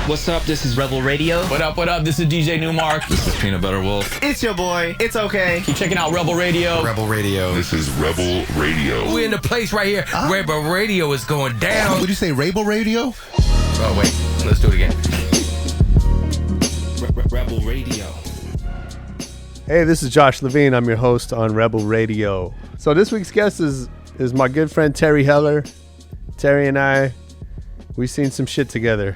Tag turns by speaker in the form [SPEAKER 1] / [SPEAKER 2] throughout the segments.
[SPEAKER 1] What's up? This is Rebel Radio.
[SPEAKER 2] What up? What up? This is DJ Newmark.
[SPEAKER 3] This is Peanut Butter Wolf.
[SPEAKER 1] It's your boy. It's okay.
[SPEAKER 2] Keep checking out Rebel Radio.
[SPEAKER 3] Rebel Radio.
[SPEAKER 4] This is Rebel Radio.
[SPEAKER 5] We're in the place right here. Rebel Radio is going down.
[SPEAKER 3] Would you say Rebel Radio?
[SPEAKER 5] Oh, wait. Let's do it again.
[SPEAKER 1] Rebel Radio.
[SPEAKER 6] Hey, this is Josh Levine. I'm your host on Rebel Radio. So this week's guest is my good friend Terry Heller. Terry and I, we've seen some shit together.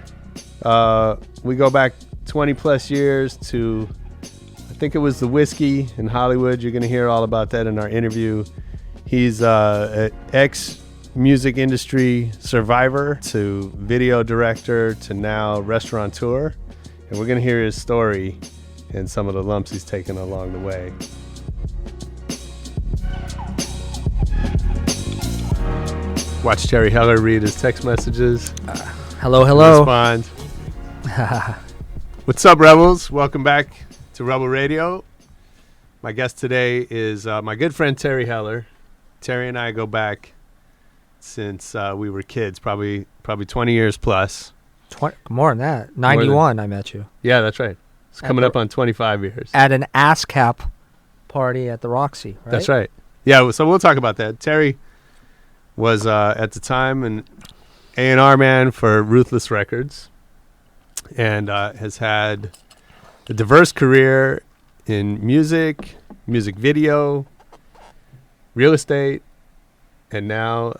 [SPEAKER 6] We go back 20 plus years to, I think it was the whiskey in Hollywood. You're going to hear all about that in our interview. He's an ex-music industry survivor to video director to now restaurateur. And we're going to hear his story and some of the lumps he's taken along the way. Watch Terry Heller read his text messages.
[SPEAKER 7] Hello.
[SPEAKER 6] Respond. What's up, Rebels? Welcome back to Rebel Radio. My guest today is my good friend Terry Heller. Terry and I go back since we were kids, probably 20 years plus.
[SPEAKER 7] More than that. 91, I met you.
[SPEAKER 6] Yeah, that's right. It's coming up on 25 years.
[SPEAKER 7] At an ASCAP party at the Roxy, right?
[SPEAKER 6] That's right. Yeah, so we'll talk about that. Terry was at the time an A&R man for Ruthless Records and has had a diverse career in music video, real estate, and now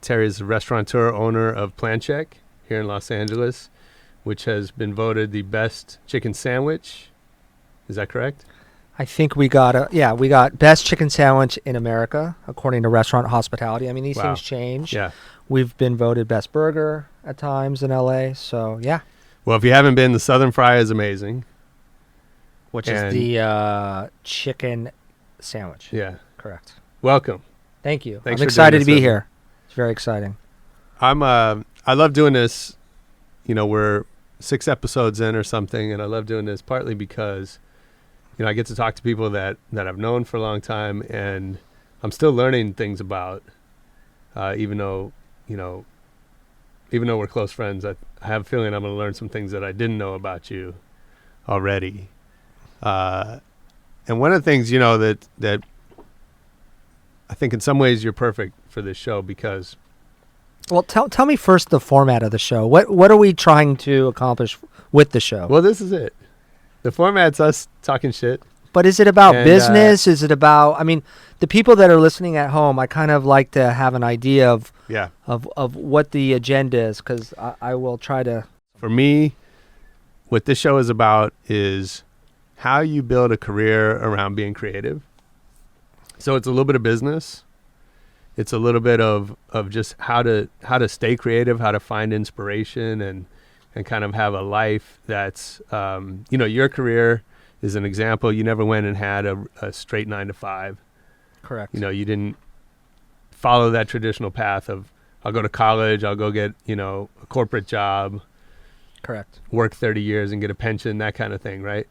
[SPEAKER 6] Terry is a restaurateur, owner of Plan Check here in Los Angeles, which has been voted the best chicken sandwich. Is that correct?
[SPEAKER 7] I think we got best chicken sandwich in America, according to Restaurant Hospitality. I mean, these things change.
[SPEAKER 6] Yeah.
[SPEAKER 7] We've been voted best burger at times in LA, so yeah.
[SPEAKER 6] Well, if you haven't been, the Southern Fry is amazing.
[SPEAKER 7] Which is the chicken sandwich.
[SPEAKER 6] Yeah.
[SPEAKER 7] Correct.
[SPEAKER 6] Welcome.
[SPEAKER 7] Thank you.
[SPEAKER 6] Thanks
[SPEAKER 7] I'm
[SPEAKER 6] for
[SPEAKER 7] excited
[SPEAKER 6] doing
[SPEAKER 7] to be
[SPEAKER 6] this,
[SPEAKER 7] here. It's very exciting.
[SPEAKER 6] I love doing this. You know, we're 6 episodes in or something, and I love doing this partly because, you know, I get to talk to people that I've known for a long time, and I'm still learning things about, even though we're close friends. I have a feeling I'm going to learn some things that I didn't know about you already. And one of the things, you know, that I think in some ways you're perfect for this show because...
[SPEAKER 7] Well, tell me first the format of the show. What are we trying to accomplish with the show?
[SPEAKER 6] Well, this is it. The format's us talking shit.
[SPEAKER 7] But is it about business? Is it about, I mean, the people that are listening at home, I kind of like to have an idea of what the agenda is, because I will try to. For
[SPEAKER 6] me, what this show is about is how you build a career around being creative. So it's a little bit of business. It's a little bit of just how to stay creative, how to find inspiration and kind of have a life that's, your career is an example. You never went and had a straight 9 to 5.
[SPEAKER 7] Correct.
[SPEAKER 6] You know, you didn't follow that traditional path of I'll go to college, I'll go get, a corporate job.
[SPEAKER 7] Correct. Work
[SPEAKER 6] 30 years and get a pension, that kind of thing, right?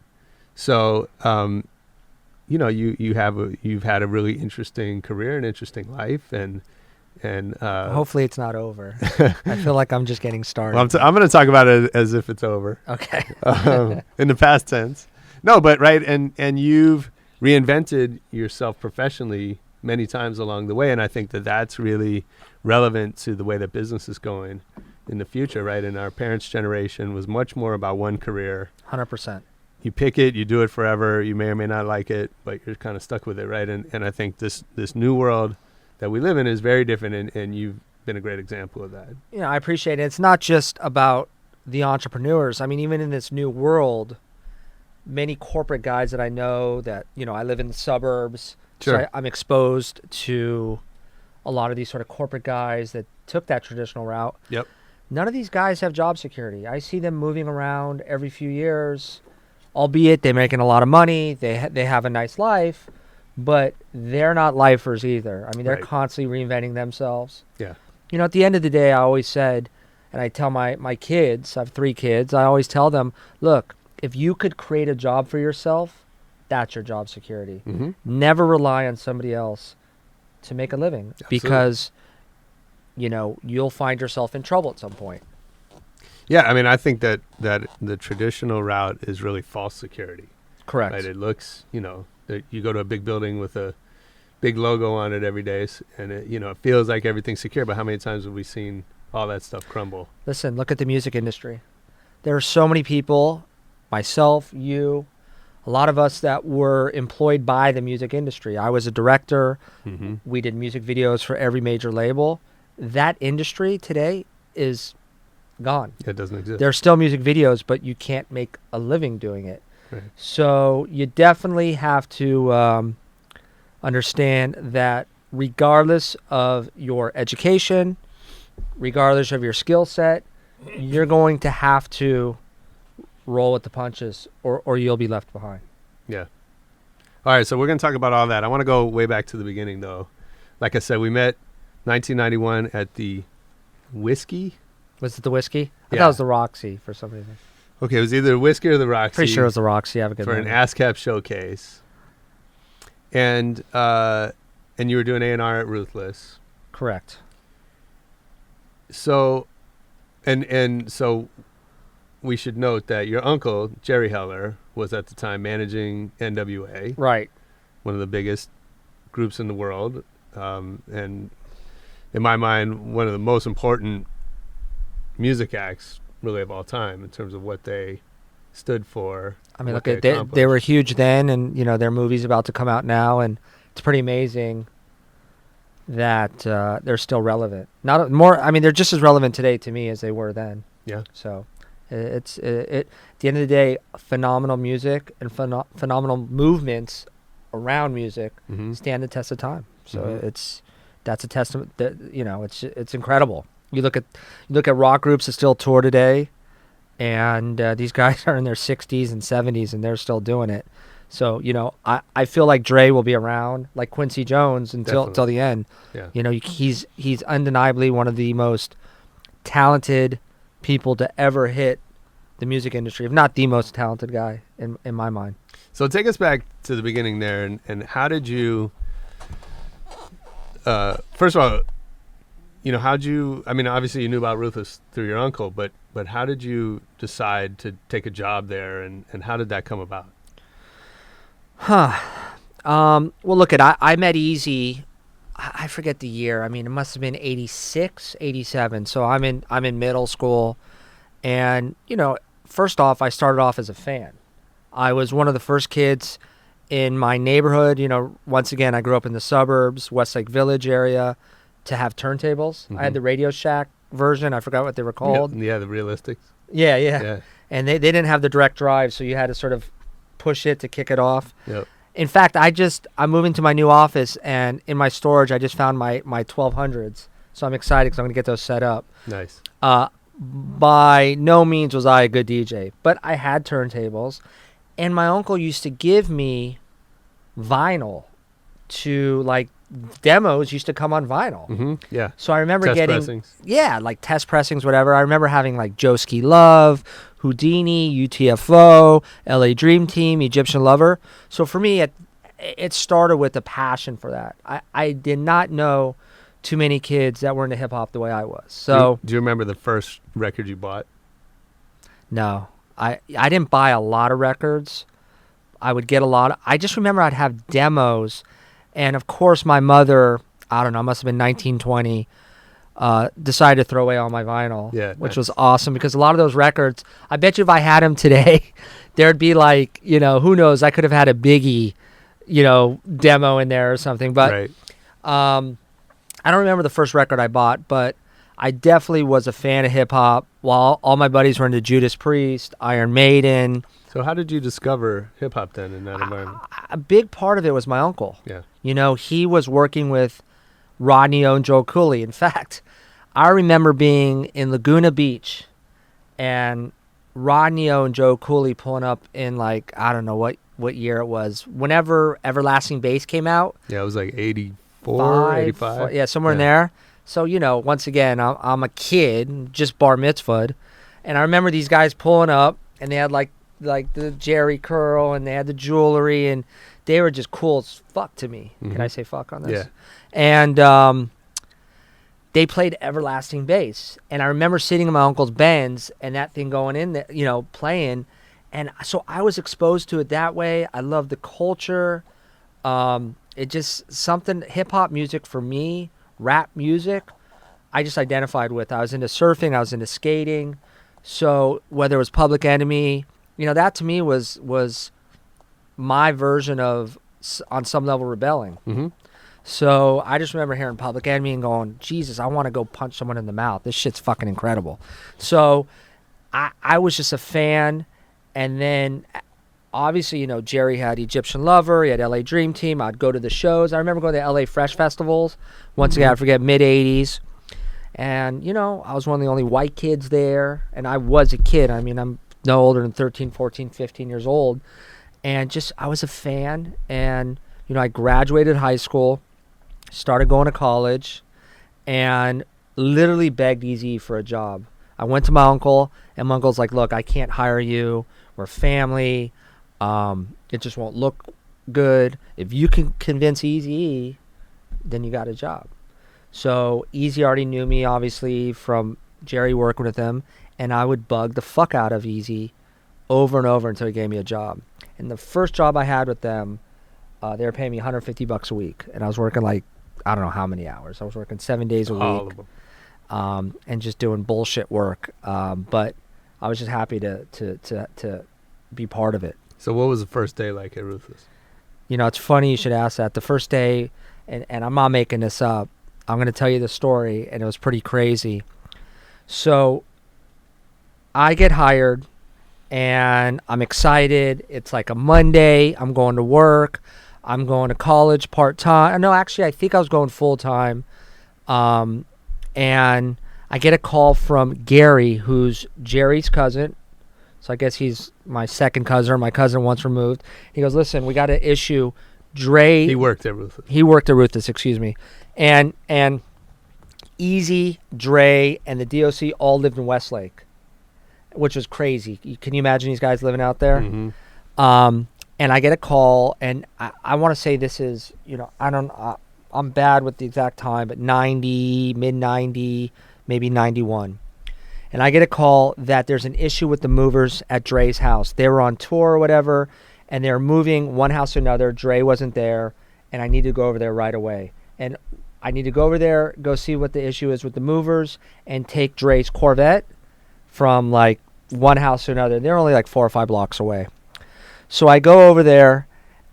[SPEAKER 6] So, you've had a really interesting career, an interesting life, and
[SPEAKER 7] hopefully it's not over. I feel like I'm just getting started.
[SPEAKER 6] Well, I'm going to talk about it as if it's over.
[SPEAKER 7] Okay.
[SPEAKER 6] In the past tense. No, but right, and you've reinvented yourself professionally many times along the way, and I think that's really relevant to the way that business is going in the future, right? And our parents' generation was much more about one career.
[SPEAKER 7] 100%.
[SPEAKER 6] You pick it, you do it forever. You may or may not like it, but you're kind of stuck with it, right? And I think this new world that we live in is very different, and you've been a great example of that.
[SPEAKER 7] Yeah, I appreciate it. It's not just about the entrepreneurs. I mean, even in this new world, many corporate guys that I know that, I live in the suburbs,
[SPEAKER 6] sure.
[SPEAKER 7] So I'm exposed to a lot of these sort of corporate guys that took that traditional route.
[SPEAKER 6] Yep.
[SPEAKER 7] None of these guys have job security. I see them moving around every few years, albeit they're making a lot of money, they have a nice life, but they're not lifers either. I mean, they're constantly reinventing themselves.
[SPEAKER 6] Yeah.
[SPEAKER 7] At the end of the day, I always said, and I tell my kids, I have 3 kids, I always tell them, look, if you could create a job for yourself, that's your job security.
[SPEAKER 6] Mm-hmm.
[SPEAKER 7] Never rely on somebody else to make a living. Absolutely. Because, you'll find yourself in trouble at some point.
[SPEAKER 6] Yeah, I mean, I think that the traditional route is really false security.
[SPEAKER 7] Correct.
[SPEAKER 6] Right? It looks, that you go to a big building with a big logo on it every day, and it feels like everything's secure. But how many times have we seen all that stuff crumble?
[SPEAKER 7] Listen, look at the music industry. There are so many people, myself, you, a lot of us that were employed by the music industry. I was a director.
[SPEAKER 6] Mm-hmm.
[SPEAKER 7] We did music videos for every major label. That industry today is gone.
[SPEAKER 6] It doesn't exist.
[SPEAKER 7] There's still music videos, but you can't make a living doing it.
[SPEAKER 6] Right.
[SPEAKER 7] So you definitely have to understand that regardless of your education, regardless of your skill set, you're going to have to roll with the punches or you'll be left behind.
[SPEAKER 6] Yeah. All right, so we're going to talk about all that. I want to go way back to the beginning, though. Like I said, we met 1991 at the Whiskey.
[SPEAKER 7] Was it the Whiskey? I
[SPEAKER 6] Yeah.
[SPEAKER 7] thought it was the Roxy for some reason.
[SPEAKER 6] Okay, it was either the Whiskey or the Roxy.
[SPEAKER 7] Pretty sure it was the Roxy. I have a good
[SPEAKER 6] for an
[SPEAKER 7] memory.
[SPEAKER 6] ASCAP showcase. And you were doing A&R at Ruthless.
[SPEAKER 7] Correct.
[SPEAKER 6] So, and so we should note that your uncle, Jerry Heller, was at the time managing NWA,
[SPEAKER 7] Right.
[SPEAKER 6] one of the biggest groups in the world. And in my mind, one of the most important music acts really of all time in terms of what they stood for.
[SPEAKER 7] I mean,
[SPEAKER 6] what
[SPEAKER 7] look, they
[SPEAKER 6] accomplished.
[SPEAKER 7] were huge then, and their movie's about to come out now, and it's pretty amazing that they're still relevant. Not more. I mean, they're just as relevant today to me as they were then.
[SPEAKER 6] Yeah.
[SPEAKER 7] So, it's at the end of the day, phenomenal music and phenomenal movements around music
[SPEAKER 6] Mm-hmm.
[SPEAKER 7] stand the test of time. So
[SPEAKER 6] Mhm.
[SPEAKER 7] that's a testament that it's incredible. You look at rock groups that still tour today, and these guys are in their 60s and 70s and they're still doing it. So I feel like Dre will be around, like Quincy Jones, until the end.
[SPEAKER 6] Yeah.
[SPEAKER 7] He's undeniably one of the most talented people to ever hit the music industry, if not the most talented guy in my mind.
[SPEAKER 6] So take us back to the beginning there, and how did you? First of all, how'd you? I mean, obviously you knew about Ruthless through your uncle, but how did you decide to take a job there, and how did that come about?
[SPEAKER 7] Well, look I met Eazy. I forget the year. I mean, it must have been 86, 87. So I'm in middle school, and first off, I started off as a fan. I was one of the first kids in my neighborhood. Once again, I grew up in the suburbs, Westlake Village area, to have turntables.
[SPEAKER 6] Mm-hmm.
[SPEAKER 7] I had the Radio Shack version. I forgot what they were called.
[SPEAKER 6] Yeah, the Realistics.
[SPEAKER 7] Yeah. And they didn't have the direct drive, so you had to sort of push it to kick it off.
[SPEAKER 6] Yep.
[SPEAKER 7] In fact, I'm moving to my new office, and in my storage, I just found my 1200s. So I'm excited because I'm going to get those set up.
[SPEAKER 6] Nice.
[SPEAKER 7] By no means was I a good DJ, but I had turntables, and my uncle used to give me vinyl to, like, demos used to come on vinyl.
[SPEAKER 6] Mm-hmm. Yeah.
[SPEAKER 7] So I remember
[SPEAKER 6] Test
[SPEAKER 7] getting
[SPEAKER 6] pressings.
[SPEAKER 7] Yeah, like test pressings, whatever. I remember having like Joeski Love, Houdini, UTFO, LA Dream Team, Egyptian Lover. So for me, it started with a passion for that. I did not know too many kids that were into hip hop the way I was. So
[SPEAKER 6] do you remember the first record you bought?
[SPEAKER 7] no, I didn't buy a lot of records. I would get a lot. I just remember I'd have demos. And of course, my mother, I don't know, must have been 1920, decided to throw away all my vinyl, which
[SPEAKER 6] nice.
[SPEAKER 7] was awesome because a lot of those records, I bet you if I had them today, there'd be like, who knows, I could have had a Biggie, demo in there or something. But
[SPEAKER 6] Right.
[SPEAKER 7] I don't remember the first record I bought, but I definitely was a fan of hip hop while all my buddies were into Judas Priest, Iron Maiden.
[SPEAKER 6] So how did you discover hip hop then in that environment?
[SPEAKER 7] A big part of it was my uncle.
[SPEAKER 6] Yeah.
[SPEAKER 7] He was working with Rodney O and Joe Cooley. In fact, I remember being in Laguna Beach and Rodney O and Joe Cooley pulling up in, like, I don't know what year it was. Whenever Everlasting Bass came out.
[SPEAKER 6] Yeah, it was like 84, 85.
[SPEAKER 7] Yeah, somewhere in there. So, once again, I'm a kid, just bar mitzvahed. And I remember these guys pulling up, and they had, like the Jerry curl, and they had the jewelry, and they were just cool as fuck to me.
[SPEAKER 6] Mhm.
[SPEAKER 7] Can I say fuck on this?
[SPEAKER 6] Yeah.
[SPEAKER 7] And they played Everlasting Bass. And I remember sitting in my uncle's Benz and that thing going in there, playing. And so I was exposed to it that way. I love the culture. It just something, hip-hop music for me, rap music, I just identified with. I was into surfing. I was into skating. So whether it was Public Enemy, that to me was my version of, on some level, rebelling.
[SPEAKER 6] Mm-hmm.
[SPEAKER 7] So I just remember hearing Public Enemy and going, Jesus, I want to go punch someone in the mouth. This shit's fucking incredible. So I was just a fan. And then obviously, Jerry had Egyptian Lover. He had LA Dream Team. I'd go to the shows. I remember going to LA Fresh Festivals. Once again, I forget, mid-'80s. And, I was one of the only white kids there. And I was a kid. I mean, I'm no older than 13, 14, 15 years old. And just, I was a fan. And, I graduated high school, started going to college, and literally begged Eazy-E for a job. I went to my uncle, and my uncle's like, look, I can't hire you. We're family. It just won't look good. If you can convince Eazy-E, then you got a job. So Eazy already knew me, obviously, from Jerry working with him, and I would bug the fuck out of Eazy over and over until he gave me a job. And the first job I had with them, they were paying me $150 a week, and I was working like, I don't know how many hours. I was working 7 days a week, and just doing bullshit work. But I was just happy to be part of it.
[SPEAKER 6] So what was the first day like at Ruthless?
[SPEAKER 7] It's funny you should ask that. The first day, and I'm not making this up, I'm going to tell you the story, and it was pretty crazy. So I get hired, and I'm excited. It's like a Monday. I'm going to work. I'm going to college part-time. No, actually, I think I was going full-time. And I get a call from Gary, who's Jerry's cousin. So I guess he's my second cousin, or my cousin once removed. He goes, listen, we got to issue Dre.
[SPEAKER 6] He worked at Ruthless.
[SPEAKER 7] He worked at Ruthless, excuse me. And Eazy, Dre, and the DOC all lived in Westlake, which was crazy. Can you imagine these guys living out there?
[SPEAKER 6] Mm-hmm.
[SPEAKER 7] And I get a call, and I want to say this is, I'm bad with the exact time, but 90, mid-90, maybe 91. And I get a call that there's an issue with the movers at Dre's house. They were on tour or whatever, and they're moving one house to another. Dre wasn't there, and I need to go over there right away. And I need to go over there, go see what the issue is with the movers, and take Dre's Corvette from like one house to another. They're only like 4 or 5 blocks away. So I go over there,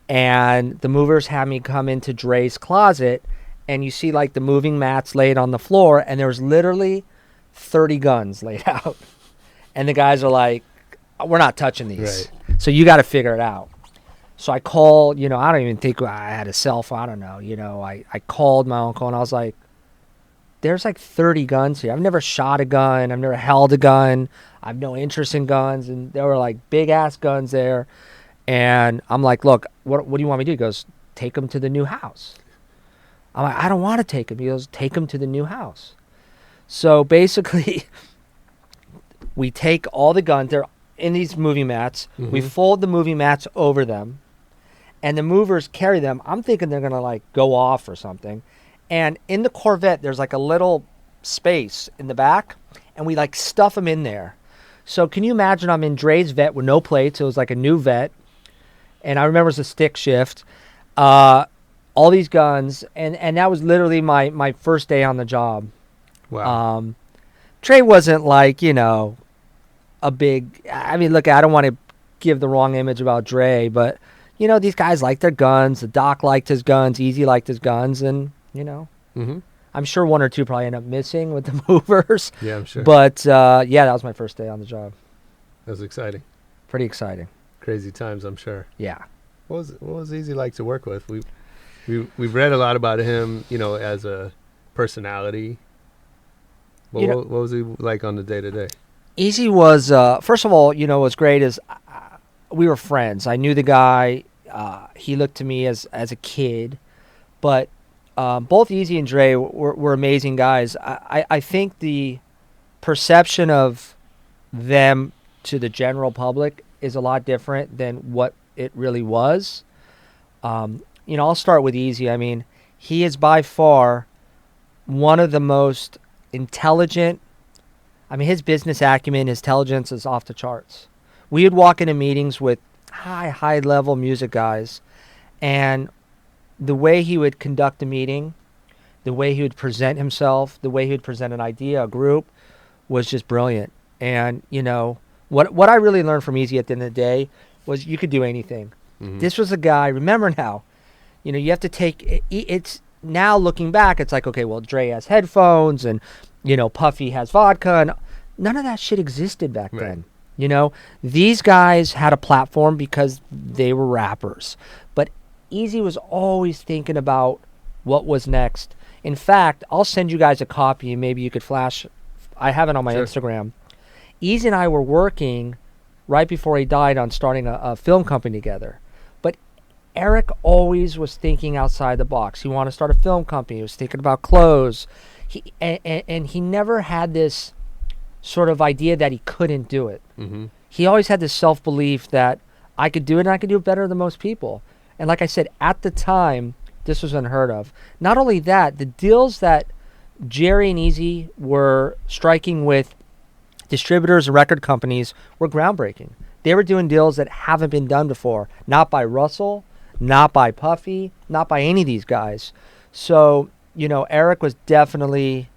[SPEAKER 7] and the movers have me come into Dre's closet, and you see like the moving mats laid on the floor, and there's literally 30 guns laid out. And the guys are like, we're not touching these. Right. So you got to figure it out. So I called, I don't even think I had a cell phone. I don't know. I called my uncle, and I was like, there's like 30 guns here. I've never shot a gun. I've never held a gun. I have no interest in guns. And there were like big ass guns there. And I'm like, look, what do you want me to do? He goes, take them to the new house. I'm like, I don't want to take them. He goes, take them to the new house. So basically, we take all the guns. They're in these moving mats. Mm-hmm. We fold the moving mats over them. And the movers carry them. I'm thinking they're going to like go off or something. And in the Corvette, there's like a little space in the back. And we like stuff them in there. So can you imagine I'm in Dre's vet with no plates. It was like a new vet. And I remember it was a stick shift. All these guns. And that was literally my first day on the job.
[SPEAKER 6] Wow.
[SPEAKER 7] Dre wasn't like, a big... I mean, look, I don't want to give the wrong image about Dre, but, these guys liked their guns. The Doc liked his guns. Eazy liked his guns. And,
[SPEAKER 6] Mm-hmm.
[SPEAKER 7] I'm sure one or two probably end up missing with the movers.
[SPEAKER 6] Yeah, I'm sure.
[SPEAKER 7] But, that was my first day on the job.
[SPEAKER 6] That was exciting.
[SPEAKER 7] Pretty exciting.
[SPEAKER 6] Crazy times, I'm sure.
[SPEAKER 7] Yeah.
[SPEAKER 6] What was Eazy like to work with? We've read a lot about him, as a personality. What was he like on the day-to-day?
[SPEAKER 7] Eazy was, first of all, what's great is we were friends. I knew the guy. He looked to me as a kid. But both Eazy and Dre were amazing guys. I think the perception of them to the general public is a lot different than what it really was. I'll start with Eazy. I mean, he is by far one of the most intelligent. I mean, his business acumen, his intelligence is off the charts. We would walk into meetings with high level music guys, and the way he would conduct a meeting, the way he would present himself, the way he would present an idea, a group, was just brilliant. And, you know, what I really learned from Eazy at the end of the day was you could do anything. This was a guy, remember now, you know, you have to take, it's now looking back, it's like, okay, well, Dre has headphones and, you know, Puffy has vodka, and none of that shit existed back then. You know, these guys had a platform because they were rappers. But Eazy was always thinking about what was next. In fact, I'll send you guys a copy and maybe you could flash. I have it on my Instagram. Eazy and I were working right before he died on starting a film company together. But Eric always was thinking outside the box. He wanted to start a film company. He was thinking about clothes. And he never had this sort of idea that he couldn't do it. He always had this self-belief that I could do it and I could do it better than most people. And like I said, at the time, this was unheard of. Not only that, the deals that Jerry and Eazy were striking with distributors and record companies were groundbreaking. They were doing deals that haven't been done before. Not by Russell, not by Puffy, not by any of these guys. So, you know, Eric was definitely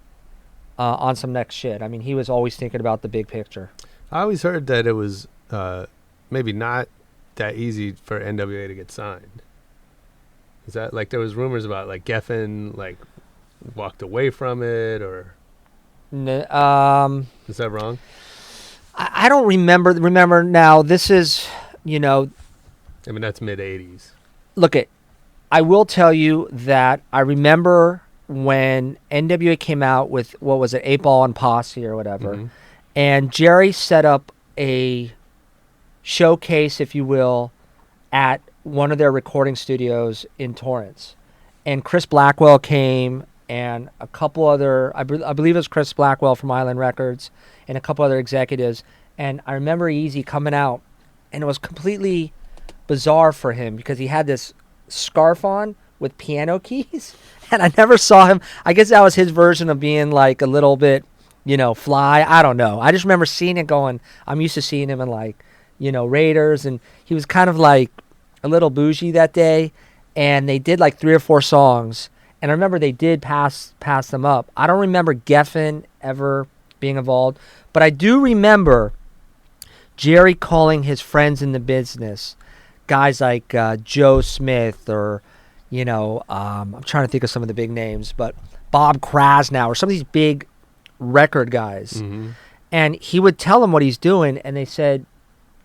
[SPEAKER 7] on some next shit. I mean, he was always thinking about the big picture.
[SPEAKER 6] I always heard that it was maybe not that easy for NWA to get signed. Is that like there was rumors about like Geffen like walked away from it, or is that wrong?
[SPEAKER 7] I don't remember now. This is, you know,
[SPEAKER 6] I mean that's mid '80s.
[SPEAKER 7] Look, I will tell you that I remember when NWA came out with what was it, 8 Ball and Posse or whatever, and Jerry set up a showcase, if you will, at one of their recording studios in Torrance, and Chris Blackwell came and a couple other, I believe it was Chris Blackwell from Island Records and a couple other executives, and I remember Eazy coming out, and it was completely bizarre for him because he had this scarf on with piano keys, and I never saw him. I guess that was his version of being like a little bit, you know, fly. I don't know. I just remember seeing it going, I'm used to seeing him in like, you know, Raiders, and he was kind of like a little bougie that day, and they did like 3 or 4 songs, and I remember they did pass them up. I don't remember Geffen ever being involved, but I do remember Jerry calling his friends in the business, guys like Joe Smith, or, you know, I'm trying to think of some of the big names, but Bob Krasnow, or some of these big record guys. And he would tell them what he's doing, and they said,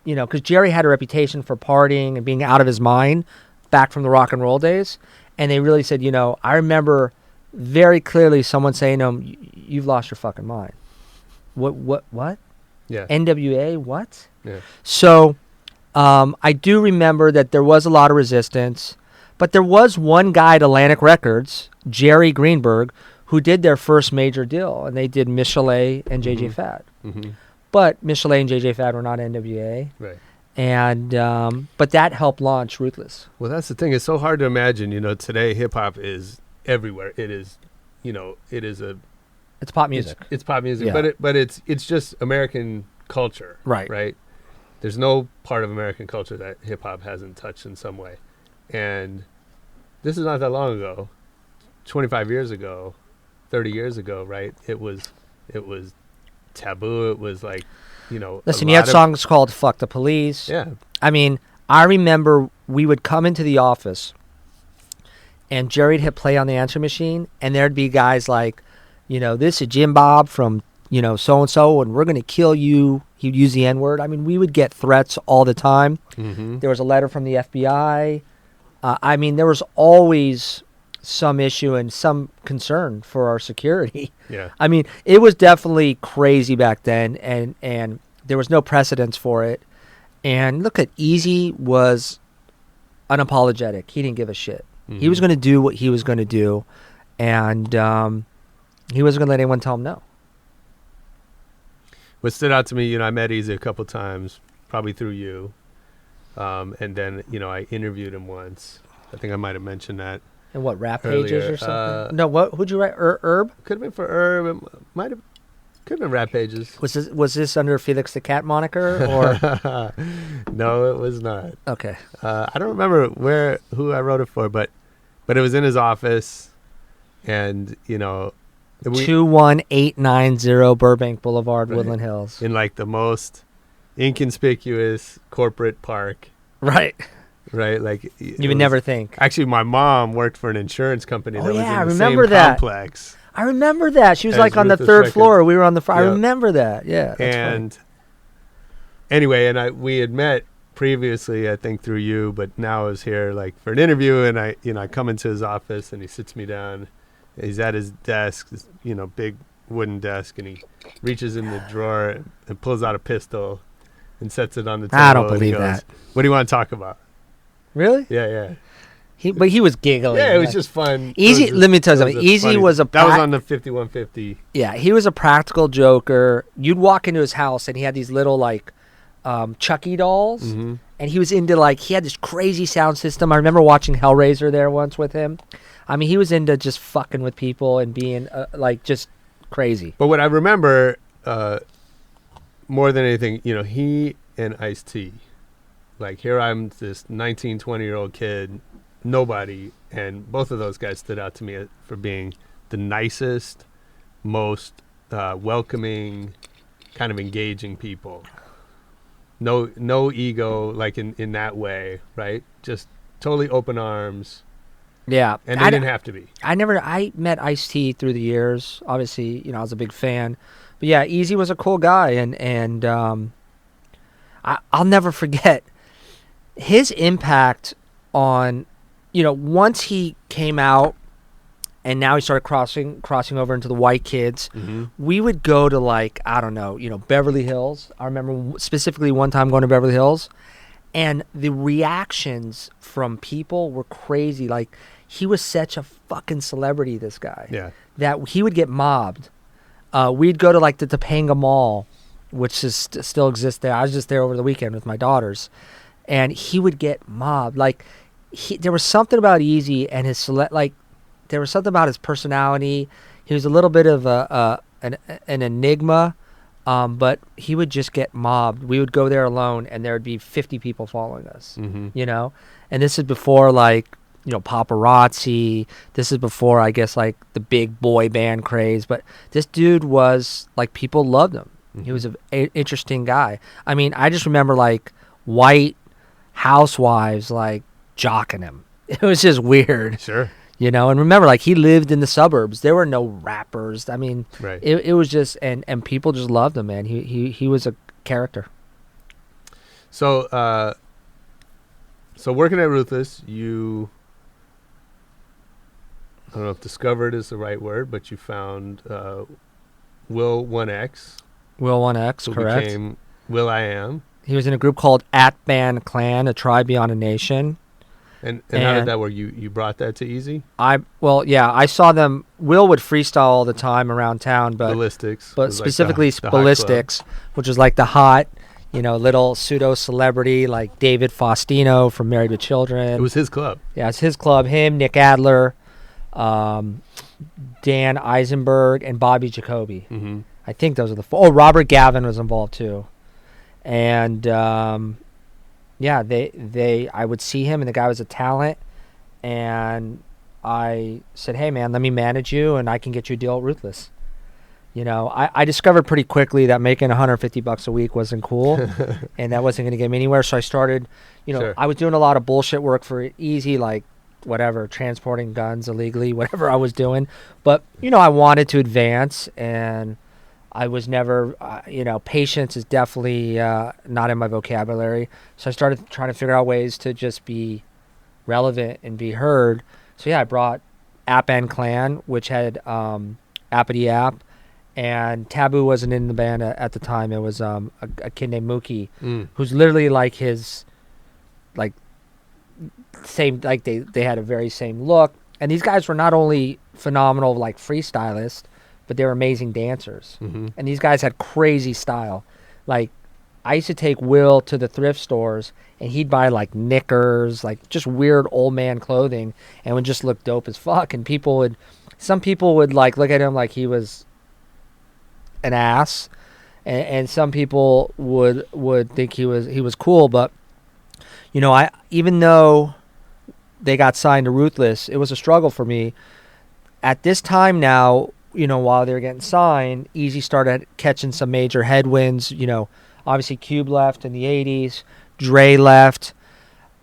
[SPEAKER 7] you know, because Jerry had a reputation for partying and being out of his mind back from the rock and roll days, and they really said, you know, I remember very clearly someone saying to him, you've lost your fucking mind. What?
[SPEAKER 6] Yeah.
[SPEAKER 7] NWA, what?
[SPEAKER 6] Yeah.
[SPEAKER 7] So I do remember that there was a lot of resistance, but there was one guy at Atlantic Records, Jerry Greenberg, who did their first major deal, and they did Michelet and JJ Fad. But Michelet and JJ Fad were not NWA.
[SPEAKER 6] Right.
[SPEAKER 7] And but that helped launch Ruthless.
[SPEAKER 6] Well, that's the thing. It's so hard to imagine. You know, today hip hop is everywhere. It is, you know,
[SPEAKER 7] It's pop music.
[SPEAKER 6] It's pop music,
[SPEAKER 7] Yeah.
[SPEAKER 6] but it's just American culture.
[SPEAKER 7] Right.
[SPEAKER 6] Right. There's no part of American culture that hip hop hasn't touched in some way. And this is not that long ago. 25 years ago, 30 years ago, right? It was taboo. It was like, you know,
[SPEAKER 7] Listen, you had songs called Fuck the Police.
[SPEAKER 6] Yeah.
[SPEAKER 7] I mean, I remember we would come into the office and Jerry'd hit play on the answer machine, and there'd be guys like, you know, this is Jim Bob from, you know, so-and-so, and we're going to kill you. He'd use the N-word. I mean, we would get threats all the time. There was a letter from the FBI. I mean, there was always some issue and some concern for our security.
[SPEAKER 6] Yeah.
[SPEAKER 7] I mean, it was definitely crazy back then, and there was no precedence for it. And look at Eazy was unapologetic. He didn't give a shit. He was going to do what he was going to do, and he wasn't going to let anyone tell him no.
[SPEAKER 6] What stood out to me, you know, I met Eazy a couple times, probably through you, and then, you know, I interviewed him once. I think I might have mentioned that.
[SPEAKER 7] And what, rap pages
[SPEAKER 6] earlier.
[SPEAKER 7] or something? No, who'd you write? Herb?
[SPEAKER 6] Could have been for Herb. Could have been rap pages.
[SPEAKER 7] Was this under Felix the Cat moniker or?
[SPEAKER 6] No, it was not.
[SPEAKER 7] Okay.
[SPEAKER 6] I don't remember who I wrote it for, but it was in his office, and
[SPEAKER 7] 21890 Burbank Boulevard,
[SPEAKER 6] Right.
[SPEAKER 7] Woodland Hills.
[SPEAKER 6] in like the most inconspicuous corporate park,
[SPEAKER 7] Right.
[SPEAKER 6] right? Like
[SPEAKER 7] You would never think.
[SPEAKER 6] Actually, my mom worked for an insurance company
[SPEAKER 7] Oh,
[SPEAKER 6] that was
[SPEAKER 7] yeah, I
[SPEAKER 6] in the
[SPEAKER 7] remember
[SPEAKER 6] same
[SPEAKER 7] that.
[SPEAKER 6] complex.
[SPEAKER 7] I remember that. She was
[SPEAKER 6] As
[SPEAKER 7] like on the
[SPEAKER 6] Ruthless
[SPEAKER 7] third
[SPEAKER 6] Records.
[SPEAKER 7] floor. We were on the I
[SPEAKER 6] Yeah.
[SPEAKER 7] remember that. Yeah. That's funny.
[SPEAKER 6] And anyway, we had met previously, I think through you, but now I was here like for an interview, and I come into his office and he sits me down. He's at his desk, this, big wooden desk, and he reaches in the drawer and pulls out a pistol and sets it on the table.
[SPEAKER 7] I don't
[SPEAKER 6] and he
[SPEAKER 7] believe
[SPEAKER 6] goes,
[SPEAKER 7] that.
[SPEAKER 6] What do you want to talk about?
[SPEAKER 7] Really?
[SPEAKER 6] Yeah.
[SPEAKER 7] But he was giggling.
[SPEAKER 6] Yeah, it was
[SPEAKER 7] Like,
[SPEAKER 6] just fun.
[SPEAKER 7] Easy.
[SPEAKER 6] It was
[SPEAKER 7] Let me tell you
[SPEAKER 6] it
[SPEAKER 7] something.
[SPEAKER 6] a
[SPEAKER 7] Easy
[SPEAKER 6] funny-
[SPEAKER 7] was a
[SPEAKER 6] that was
[SPEAKER 7] pra-
[SPEAKER 6] on the 5150.
[SPEAKER 7] Yeah, he was a practical joker. You'd walk into his house and he had these little like Chucky dolls,
[SPEAKER 6] Mm-hmm.
[SPEAKER 7] and he was into like he had this crazy sound system. I remember watching Hellraiser there once with him. I mean, he was into just fucking with people and being like just crazy.
[SPEAKER 6] But what I remember more than anything, he and Ice-T, like here I'm this 19, 20-year-old kid, nobody, and both of those guys stood out to me for being the nicest, most welcoming, kind of engaging people. No ego, like in that way, right? Just totally open arms,
[SPEAKER 7] Yeah,
[SPEAKER 6] and they didn't have to be.
[SPEAKER 7] I met Ice-T through the years. Obviously, I was a big fan. But yeah, Eazy was a cool guy, and I'll never forget his impact on, once he came out and now he started crossing over into the white kids.
[SPEAKER 6] Mm-hmm.
[SPEAKER 7] We would go to like, I don't know, Beverly Hills. I remember specifically one time going to Beverly Hills, and the reactions from people were crazy. Like, he was such a fucking celebrity, this guy.
[SPEAKER 6] Yeah.
[SPEAKER 7] That he would get mobbed. We'd go to like the Topanga Mall, which is still exists there. I was just there over the weekend with my daughters, and he would get mobbed. Like, there was something about Eazy and his there was something about his personality. He was a little bit of an enigma, but he would just get mobbed. We would go there alone, and there would be 50 people following us.
[SPEAKER 6] Mm-hmm.
[SPEAKER 7] And this is before like paparazzi. This is before, I guess, like the big boy band craze. But this dude was like, people loved him.
[SPEAKER 6] Mm-hmm.
[SPEAKER 7] He was an interesting guy. I mean, I just remember like white housewives like jocking him. It was just weird.
[SPEAKER 6] Sure.
[SPEAKER 7] And remember, like, he lived in the suburbs. There were no rappers. I mean,
[SPEAKER 6] Right.
[SPEAKER 7] it was just, and people just loved him, man. He was a character.
[SPEAKER 6] So, working at Ruthless, you, I don't know if discovered is the right word, but you found Will 1X,
[SPEAKER 7] Will 1X,
[SPEAKER 6] who
[SPEAKER 7] correct.
[SPEAKER 6] became Will I Am.
[SPEAKER 7] He was in a group called At Band Clan, a tribe beyond a nation.
[SPEAKER 6] And how did that work? You brought that to Eazy?
[SPEAKER 7] I saw them. Will would freestyle all the time around town, but
[SPEAKER 6] Ballistics.
[SPEAKER 7] but
[SPEAKER 6] was like
[SPEAKER 7] specifically
[SPEAKER 6] the hot
[SPEAKER 7] Ballistics, which was like the hot, little pseudo celebrity like David Faustino from Married with Children.
[SPEAKER 6] club. It was his club.
[SPEAKER 7] Yeah, it's his club. Him, Nick Adler, Dan Eisenberg, and Bobby Jacoby.
[SPEAKER 6] Mm-hmm.
[SPEAKER 7] I think those are the four. Oh, Robert Gavin was involved too. And I would see him, and the guy was a talent. And I said, hey, man, let me manage you, and I can get you a deal at Ruthless. I discovered pretty quickly that making $150 a week wasn't cool, and that wasn't going to get me anywhere. So I started,
[SPEAKER 6] Sure.
[SPEAKER 7] I was doing a lot of bullshit work for Eazy, like whatever, transporting guns illegally, whatever I was doing. But, I wanted to advance, and I was never, patience is definitely not in my vocabulary. So I started trying to figure out ways to just be relevant and be heard. So yeah, I brought App and Clan, which had Appity App, and Taboo wasn't in the band at the time. It was a kid named Mookie, who's literally like his, like, same, like they had a very same look. And these guys were not only phenomenal like freestylists, but they were amazing dancers.
[SPEAKER 6] Mm-hmm.
[SPEAKER 7] And these guys had crazy style. Like, I used to take Will to the thrift stores, and he'd buy like knickers, like just weird old man clothing, and would just look dope as fuck. And some people would like look at him like he was an ass, and some people would think he was cool. But you know, I even though they got signed to Ruthless, it was a struggle for me. At this time now, you know, while they were getting signed, Eazy started catching some major headwinds. You know, obviously Cube left in the 80s, Dre left,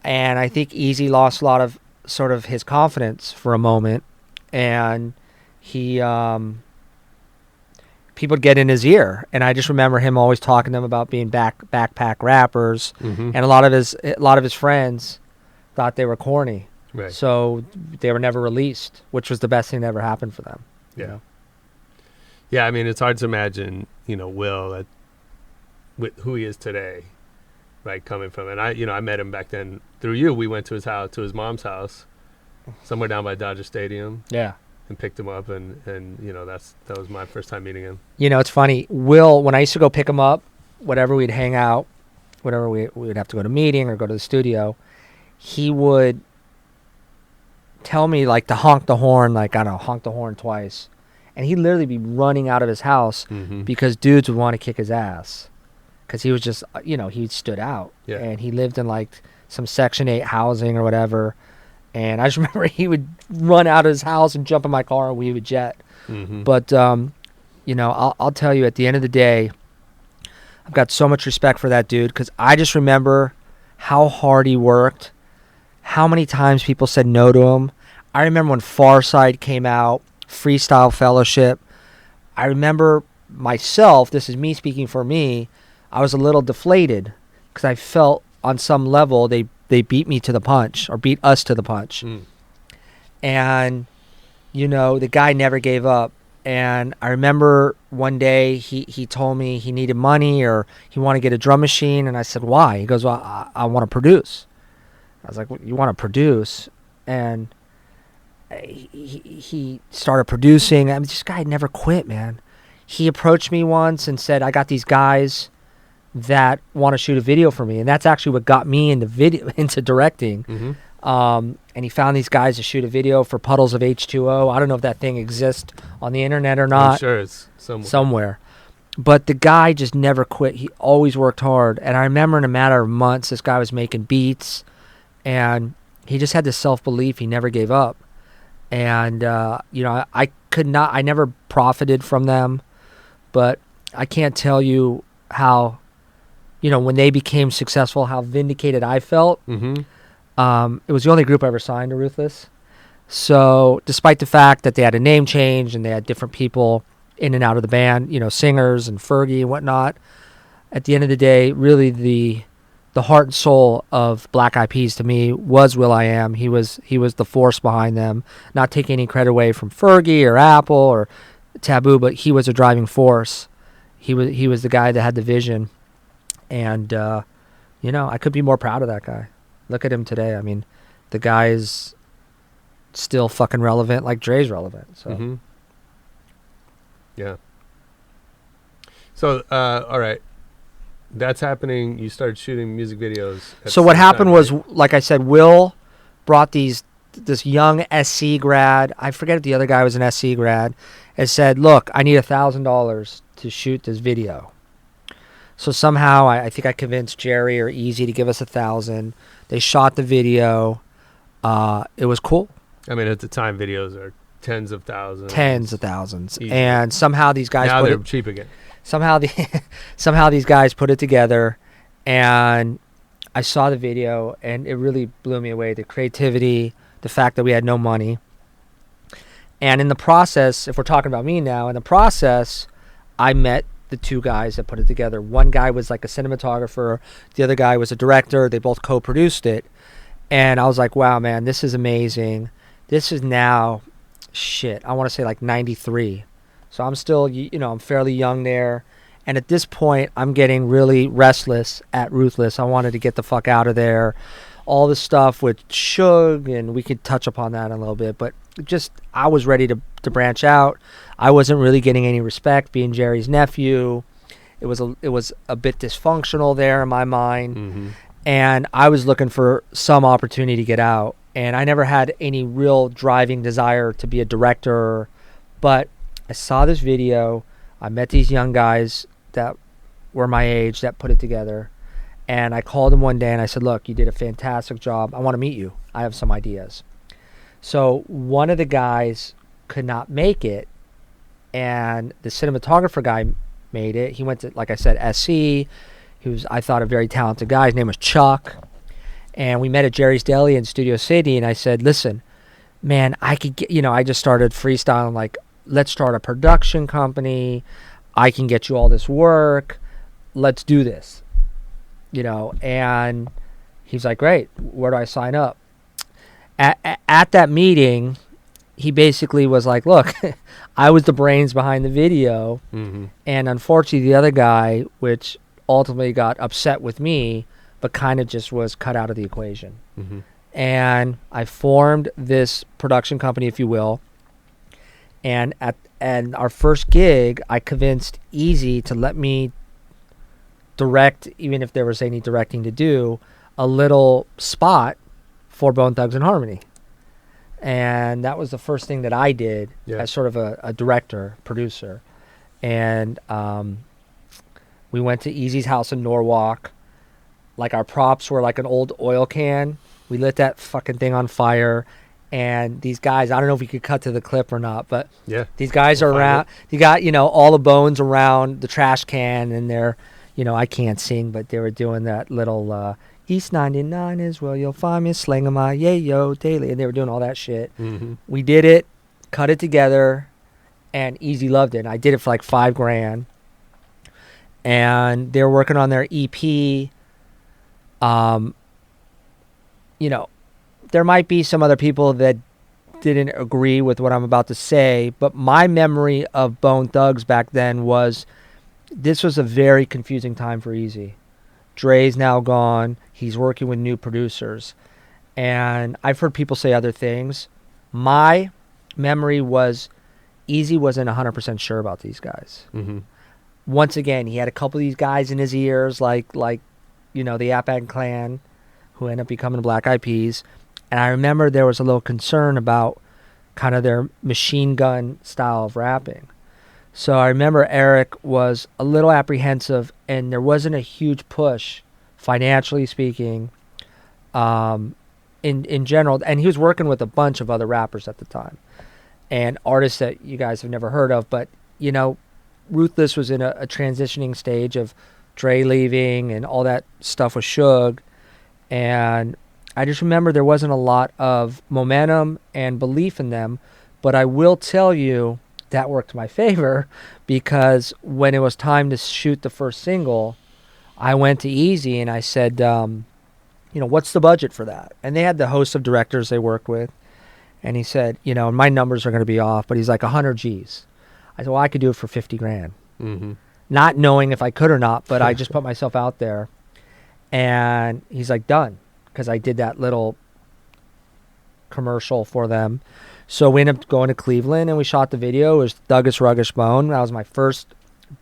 [SPEAKER 7] and I think Eazy lost a lot of sort of his confidence for a moment, and he people would get in his ear, and I just remember him always talking to them about being backpack rappers, and a lot of his friends thought they were corny,
[SPEAKER 6] Right.
[SPEAKER 7] so they were never released, which was the best thing that ever happened for them.
[SPEAKER 6] Yeah.
[SPEAKER 7] You know?
[SPEAKER 6] Yeah, I mean, it's hard to imagine, you know, Will with who he is today, right, coming from. And I met him back then through you. We went to his house, to his mom's house, somewhere down by Dodger Stadium,
[SPEAKER 7] Yeah.
[SPEAKER 6] and picked him up, and you know, that was my first time meeting him.
[SPEAKER 7] You know, it's funny. Will, when I used to go pick him up, whatever we'd hang out, whatever we would have to go to a meeting or go to the studio, he would tell me like to honk the horn, like, I don't know, honk the horn twice. And he'd literally be running out of his house because dudes would want to kick his ass. Because he was just, you know, he stood out.
[SPEAKER 6] Yeah.
[SPEAKER 7] And he lived in like some Section 8 housing or whatever. And I just remember he would run out of his house and jump in my car and we would jet. But, you know, I'll tell you, at the end of the day, I've got so much respect for that dude, because I just remember how hard he worked, how many times people said no to him. I remember when Pharcyde came out, Freestyle Fellowship. I remember myself, this is me speaking for me, I was a little deflated because I felt on some level they beat me to the punch, or beat us to the punch. And, you know, the guy never gave up. And I remember one day he told me he needed money, or he wanted to get a drum machine. And I said, why? He goes, well, I want to produce. I was like, well, you want to produce? And he started producing. I mean, this guy never quit, man. He approached me once and said, I got these guys that want to shoot a video for me. And that's actually what got me into directing. And he found these guys to shoot a video for Puddles of H2O. I don't know if that thing exists on the internet or not.
[SPEAKER 6] I'm sure it's
[SPEAKER 7] somewhere. But the guy just never quit. He always worked hard. And I remember in a matter of months, this guy was making beats, and he just had this self-belief. He never gave up. And, you know, I never profited from them, but I can't tell you how, you know, when they became successful, how vindicated I felt. It was the only group I ever signed to Ruthless. So despite the fact that they had a name change and they had different people in and out of the band, you know, singers and Fergie and whatnot, at the end of the day, really the heart and soul of Black Eyed Peas to me was will.i.am. He was the force behind them. Not taking any credit away from Fergie or Apple or Taboo, but he was a driving force. He was the guy that had the vision. And, you know, I could be more proud of that guy. Look at him today. I mean, the guy is still fucking relevant, like Dre's relevant. So,
[SPEAKER 6] yeah. So, all right, that's happening. You started shooting music videos.
[SPEAKER 7] So what happened was, like I said, Will brought this young SC grad. I forget if the other guy was an SC grad, and said, "Look, I need $1,000 to shoot this video." So somehow I think I convinced Jerry or Eazy to give us $1,000. They shot the video. It was cool.
[SPEAKER 6] I mean, at the time, videos are tens of thousands. Easy.
[SPEAKER 7] And somehow these guys
[SPEAKER 6] now they're cheap again.
[SPEAKER 7] Somehow these guys put it together, and I saw the video, and it really blew me away. The creativity, the fact that we had no money. And in the process, if we're talking about me now, in the process, I met the two guys that put it together. One guy was like a cinematographer. The other guy was a director. They both co-produced it. And I was like, wow, man, this is amazing. This is now, I want to say like 93. So I'm still, you know, I'm fairly young there. And at this point, I'm getting really restless at Ruthless. I wanted to get the fuck out of there. All the stuff with Suge, and we could touch upon that in a little bit. But just, I was ready to branch out. I wasn't really getting any respect being Jerry's nephew. It was a bit dysfunctional there in my mind, and I was looking for some opportunity to get out. And I never had any real driving desire to be a director, but I saw this video. I met these young guys that were my age that put it together, and I called them one day and I said, "Look, you did a fantastic job. I want to meet you. I have some ideas." So one of the guys could not make it, and the cinematographer guy made it. He went to, like I said, SC. He was, I thought, a very talented guy. His name was Chuck. And we met at Jerry's Deli in Studio City, and I said, "Listen, man, I could get," I just started freestyling, like, "Let's start a production company. I can get you all this work. Let's do this." And he's like, "Great. Where do I sign up?" At that meeting, he basically was like, "Look, I was the brains behind the video, and unfortunately the other guy, which ultimately got upset with me, but kind of just was cut out of the equation." And I formed this production company, if you will. And at our first gig, I convinced Eazy to let me direct, even if there was any directing to do, a little spot for Bone Thugs and Harmony. And that was the first thing that I did as sort of a director, producer. And we went to Eazy's house in Norwalk. Like, our props were like an old oil can. We lit that fucking thing on fire. And these guys, I don't know if we could cut to the clip or not, but these guys are around. You got, all the bones around the trash can, and they're, I can't sing, but they were doing that little East 99 is where you'll find me, slinging my yayo daily. And they were doing all that shit. We did it, cut it together, and Eazy loved it. And I did it for like $5,000. And they're working on their EP. There might be some other people that didn't agree with what I'm about to say, but my memory of Bone Thugs back then was, this was a very confusing time for Eazy. Dre's now gone. He's working with new producers. And I've heard people say other things. My memory was Eazy wasn't 100% sure about these guys. Once again, he had a couple of these guys in his ears, like the Apag Clan, who ended up becoming the Black Eyed Peas. And I remember there was a little concern about kind of their machine gun style of rapping. So I remember Eric was a little apprehensive, and there wasn't a huge push, financially speaking, in general. And he was working with a bunch of other rappers at the time, and artists that you guys have never heard of. But, Ruthless was in a transitioning stage of Dre leaving and all that stuff with Suge. And I just remember there wasn't a lot of momentum and belief in them. But I will tell you that worked to my favor, because when it was time to shoot the first single, I went to Eazy and I said, what's the budget for that? And they had the host of directors they worked with. And he said, my numbers are going to be off, but he's like 100 G's. I said, well, I could do it for $50,000. Not knowing if I could or not, but I just put myself out there. And he's like, done. Because I did that little commercial for them. So we ended up going to Cleveland and we shot the video. It was Thuggish Ruggish Bone. That was my first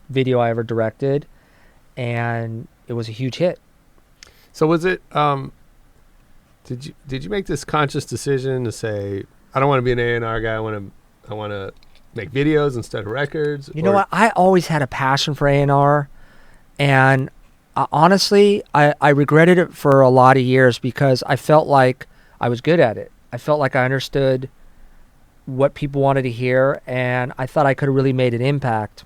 [SPEAKER 7] video I ever directed. And it was a huge hit.
[SPEAKER 6] So was it, did you make this conscious decision to say, I don't want to be an A&R guy, I want to make videos instead of records?
[SPEAKER 7] You know what? I always had a passion for A&R, and honestly, I regretted it for a lot of years because I felt like I was good at it. I felt like I understood what people wanted to hear, and I thought I could have really made an impact.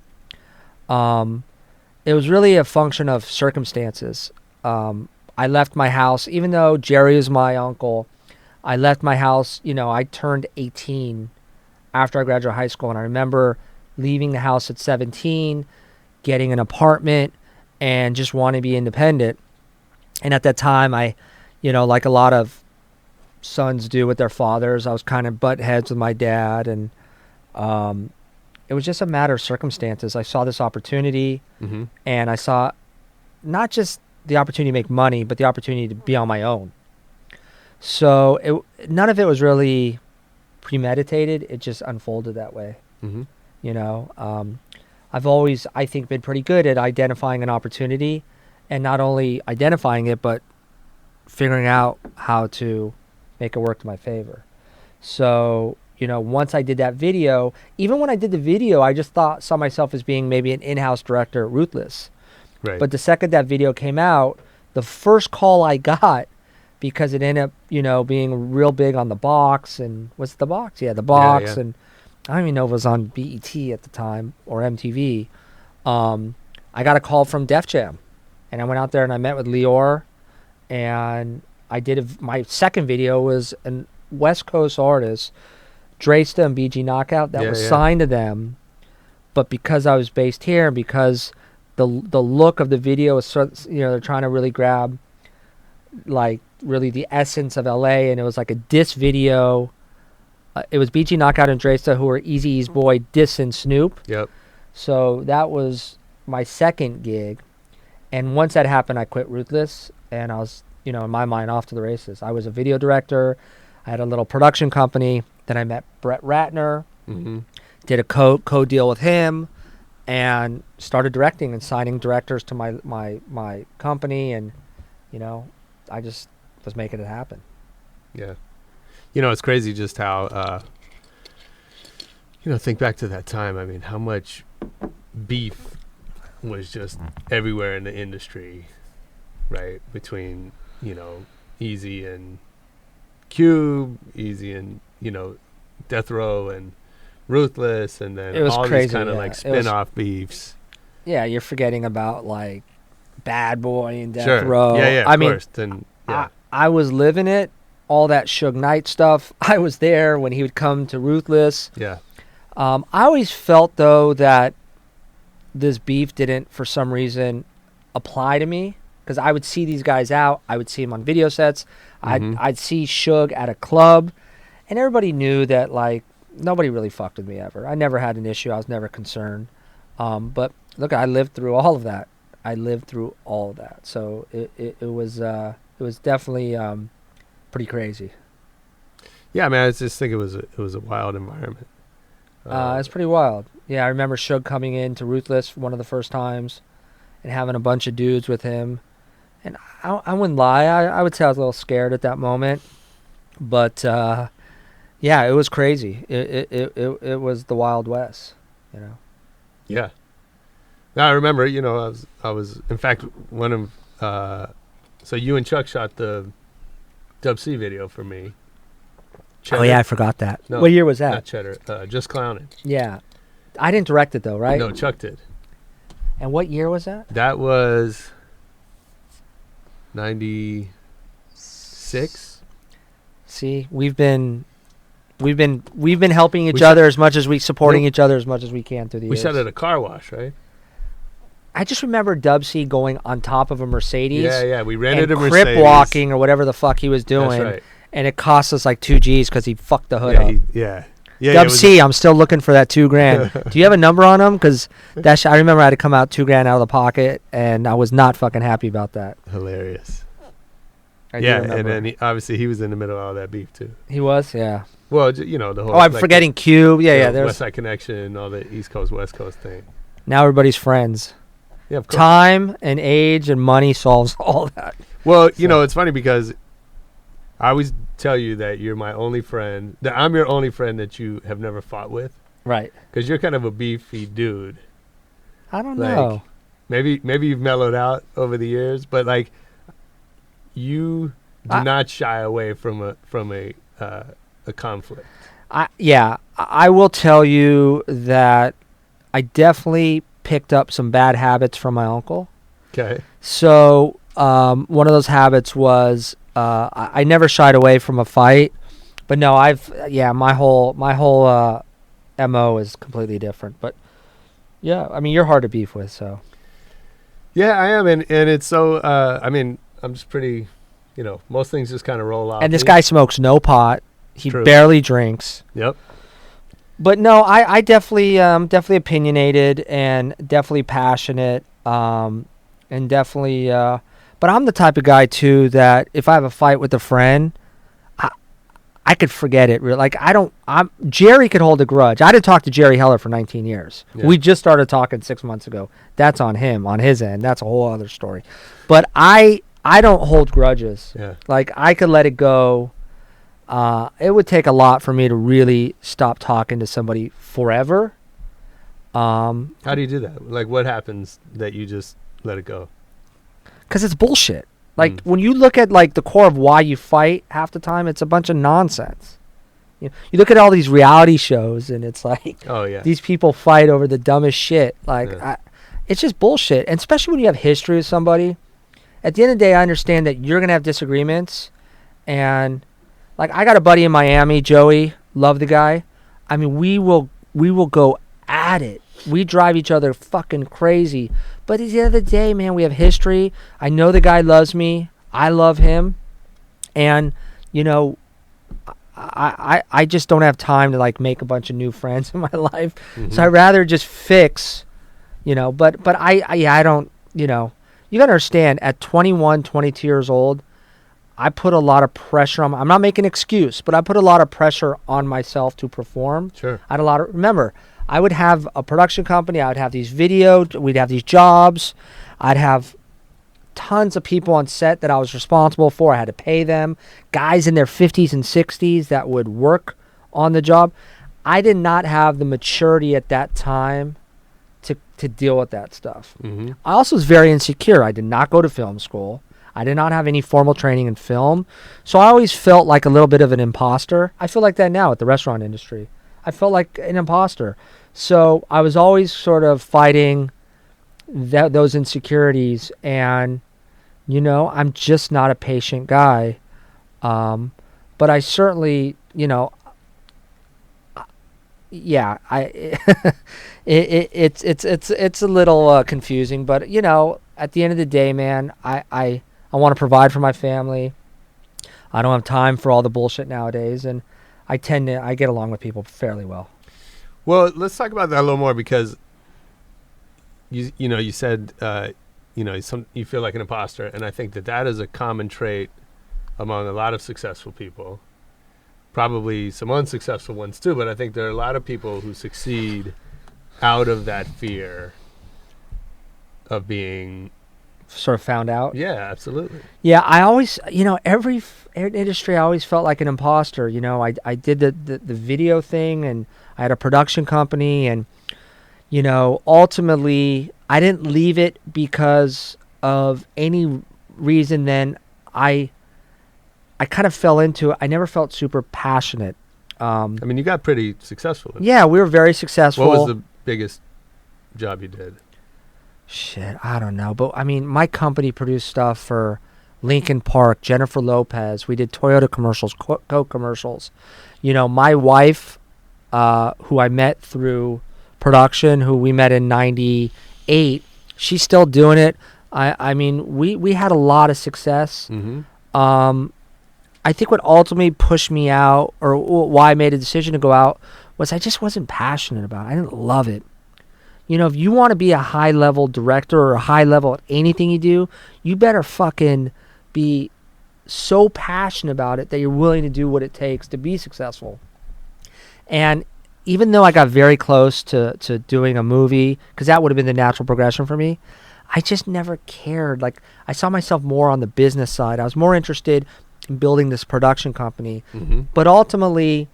[SPEAKER 7] It was really a function of circumstances. I left my house, even though Jerry is my uncle. I left my house, I turned 18 after I graduated high school, and I remember leaving the house at 17, getting an apartment, and just wanting to be independent. And at that time, I, like a lot of sons do with their fathers, I was kind of butt heads with my dad, and it was just a matter of circumstances. I saw this opportunity, and I saw not just the opportunity to make money, but the opportunity to be on my own. So none of it was really premeditated. It just unfolded that way. I've always, I think, been pretty good at identifying an opportunity, and not only identifying it, but figuring out how to make it work to my favor. So, you know, once I did that video, even when I did the video, I just saw myself as being maybe an in-house director at Ruthless.
[SPEAKER 6] Right.
[SPEAKER 7] But the second that video came out, the first call I got, because it ended up, you know, being real big on The Box, and what's The Box? Yeah, The Box,
[SPEAKER 6] yeah.
[SPEAKER 7] and I don't even know if it was on BET at the time or MTV. I got a call from Def Jam, and I went out there and I met with Lior, and I did my second video was a West Coast artist, Dresta and BG Knockout, that was signed to them, but because I was based here, and because the look of the video is, you know, they're trying to really grab like really the essence of LA, and it was like a diss video. It was BG Knockout and Dresta, who were Eazy-E's boy, dissing Snoop.
[SPEAKER 6] Yep.
[SPEAKER 7] So that was my second gig, and once that happened, I quit Ruthless, and I was, you know, in my mind, off to the races. I was a video director. I had a little production company. Then I met Brett Ratner, did a co deal with him, and started directing and signing directors to my company, and you know, I just was making it happen.
[SPEAKER 6] Yeah. You know, it's crazy just how, you know, think back to that time. I mean, how much beef was just everywhere in the industry, right? Between, you know, Eazy and Cube, Eazy and, you know, Death Row and Ruthless, and then
[SPEAKER 7] It was
[SPEAKER 6] all
[SPEAKER 7] crazy,
[SPEAKER 6] these kind of
[SPEAKER 7] yeah.
[SPEAKER 6] like
[SPEAKER 7] It was-
[SPEAKER 6] spin-off beefs.
[SPEAKER 7] Yeah, you're forgetting about like Bad Boy and Death
[SPEAKER 6] Sure.
[SPEAKER 7] Row.
[SPEAKER 6] Yeah,
[SPEAKER 7] I
[SPEAKER 6] of
[SPEAKER 7] mean,
[SPEAKER 6] course. Then, yeah.
[SPEAKER 7] I was living it. All that Suge Knight stuff. I was there when he would come to Ruthless.
[SPEAKER 6] Yeah.
[SPEAKER 7] I always felt, though, that this beef didn't, for some reason, apply to me. Because I would see these guys out. I would see them on video sets. I'd see Suge at a club. And everybody knew that, like, nobody really fucked with me ever. I never had an issue. I was never concerned. But, look, I lived through all of that. So it was definitely pretty crazy.
[SPEAKER 6] Yeah, I mean, I just think it was a wild environment.
[SPEAKER 7] It's pretty wild. Yeah, I remember Suge coming in to Ruthless one of the first times and having a bunch of dudes with him. And I wouldn't lie. I would say I was a little scared at that moment. But, yeah, it was crazy. It was the Wild West, you know.
[SPEAKER 6] Yeah. Now, I remember, you know, I was in fact, one of, so you and Chuck shot the Dub C video for me. Cheddar.
[SPEAKER 7] Oh, yeah, I forgot that.
[SPEAKER 6] No,
[SPEAKER 7] what year was that?
[SPEAKER 6] Not Cheddar. Just Clowning.
[SPEAKER 7] Yeah. I didn't direct it, though, right?
[SPEAKER 6] No, Chuck did.
[SPEAKER 7] And what year was that?
[SPEAKER 6] That was 96.
[SPEAKER 7] See, we've been helping each other as much as supporting each other as much as we can through the
[SPEAKER 6] We
[SPEAKER 7] years.
[SPEAKER 6] shot at a car wash, right?
[SPEAKER 7] I just remember Dub C going on top of a Mercedes.
[SPEAKER 6] Yeah. We rented a
[SPEAKER 7] and
[SPEAKER 6] Mercedes.
[SPEAKER 7] crip walking or whatever the fuck he was doing.
[SPEAKER 6] That's right.
[SPEAKER 7] And it cost us like $2,000 because he fucked the hood up.
[SPEAKER 6] Yeah.
[SPEAKER 7] Dub C, I'm still looking for that $2,000. Do you have a number on him? Because I remember I had to come out $2,000 out of the pocket, and I was not fucking happy about that.
[SPEAKER 6] Hilarious.
[SPEAKER 7] I do
[SPEAKER 6] Yeah, and
[SPEAKER 7] remember.
[SPEAKER 6] then obviously he was in the middle of all that beef too.
[SPEAKER 7] He was, yeah.
[SPEAKER 6] Well, you know, the whole.
[SPEAKER 7] Oh, I'm
[SPEAKER 6] like,
[SPEAKER 7] forgetting Cube. Yeah. There's
[SPEAKER 6] West Side Connection, all the East Coast, West Coast thing.
[SPEAKER 7] now everybody's friends.
[SPEAKER 6] Yeah, of course.
[SPEAKER 7] Time and age and money solves all that.
[SPEAKER 6] Well, you know, it's funny because I always tell you that you're my only friend. That I'm your only friend that you have never fought with.
[SPEAKER 7] Right.
[SPEAKER 6] Because you're kind of a beefy dude.
[SPEAKER 7] I don't
[SPEAKER 6] Like,
[SPEAKER 7] know.
[SPEAKER 6] Maybe you've mellowed out over the years, but like you do not shy away from a conflict.
[SPEAKER 7] I will tell you that I definitely picked up some bad habits from my uncle.
[SPEAKER 6] Okay.
[SPEAKER 7] So one of those habits was I never shied away from a fight, but no, my whole MO is completely different. But yeah, I mean, you're hard to beef with, so.
[SPEAKER 6] Yeah, I am, and it's so. I mean, I'm just pretty. You know, most things just kind of roll off.
[SPEAKER 7] And this guy smokes no pot. He
[SPEAKER 6] True.
[SPEAKER 7] barely drinks.
[SPEAKER 6] Yep.
[SPEAKER 7] But no, I definitely opinionated and definitely passionate, and definitely. But I'm the type of guy too that if I have a fight with a friend, I could forget it. Like Jerry could hold a grudge. I didn't talk to Jerry Heller for 19 years.
[SPEAKER 6] Yeah.
[SPEAKER 7] We just started talking 6 months ago. That's on him, on his end. That's a whole other story. But I don't hold grudges.
[SPEAKER 6] Yeah.
[SPEAKER 7] Like, I could let it go. It would take a lot for me to really stop talking to somebody forever.
[SPEAKER 6] How do you do that? Like, what happens that you just let it go?
[SPEAKER 7] Because it's bullshit. Like, when you look at, like, the core of why you fight half the time, it's a bunch of nonsense. You look at all these reality shows, and it's like,
[SPEAKER 6] Oh, yeah.
[SPEAKER 7] these people fight over the dumbest shit. Like,
[SPEAKER 6] Yeah.
[SPEAKER 7] it's just bullshit. And especially when you have history with somebody. At the end of the day, I understand that you're going to have disagreements. And, like, I got a buddy in Miami, Joey. Love the guy. I mean, we will go at it. We drive each other fucking crazy. But at the end of the day, man, we have history. I know the guy loves me. I love him. And, you know, I just don't have time to, like, make a bunch of new friends in my life. So I'd rather just fix, you know. But I don't, you know. You got to understand, at 21, 22 years old, I put a lot of pressure on. I'm not making an excuse, but I put a lot of pressure on myself to perform.
[SPEAKER 6] Sure.
[SPEAKER 7] I had a lot of, remember, I would have a production company. I would have these we'd have these jobs. I'd have tons of people on set that I was responsible for. I had to pay them. Guys in their 50s and 60s that would work on the job. I did not have the maturity at that time to deal with that stuff.
[SPEAKER 6] Mm-hmm.
[SPEAKER 7] I also was very insecure. I did not go to film school. I did not have any formal training in film. So I always felt like a little bit of an imposter. I feel like that now at the restaurant industry. I felt like an imposter. So I was always sort of fighting those insecurities. And, you know, I'm just not a patient guy. But I certainly, you know, yeah, it's a little confusing, but, you know, at the end of the day, man, I want to provide for my family. I don't have time for all the bullshit nowadays, and I get along with people fairly well.
[SPEAKER 6] Well, let's talk about that a little more, because you said you feel like an imposter, and I think that is a common trait among a lot of successful people. Probably some unsuccessful ones too, but I think there are a lot of people who succeed out of that fear of being
[SPEAKER 7] sort of found out.
[SPEAKER 6] Yeah, absolutely.
[SPEAKER 7] Yeah, I always, you know, every industry I always felt like an imposter. You know, I did the video thing, and I had a production company, and, you know, ultimately I didn't leave it because of any reason. Then I kind of fell into it. I never felt super passionate.
[SPEAKER 6] I mean, you got pretty successful.
[SPEAKER 7] Yeah, we were very successful.
[SPEAKER 6] What was the biggest job you did?
[SPEAKER 7] Shit, I don't know. But, I mean, my company produced stuff for Lincoln Park, Jennifer Lopez. We did Toyota commercials, Coke commercials. You know, my wife, who I met through production, who we met in 98, she's still doing it. I mean, we had a lot of success.
[SPEAKER 6] Mm-hmm.
[SPEAKER 7] I think what ultimately pushed me out, or why I made a decision to go out, was I just wasn't passionate about it. I didn't love it. You know, if you want to be a high-level director or a high-level at anything you do, you better fucking be so passionate about it that you're willing to do what it takes to be successful. And even though I got very close to doing a movie, because that would have been the natural progression for me, I just never cared. Like, I saw myself more on the business side. I was more interested in building this production company.
[SPEAKER 6] Mm-hmm.
[SPEAKER 7] But ultimately,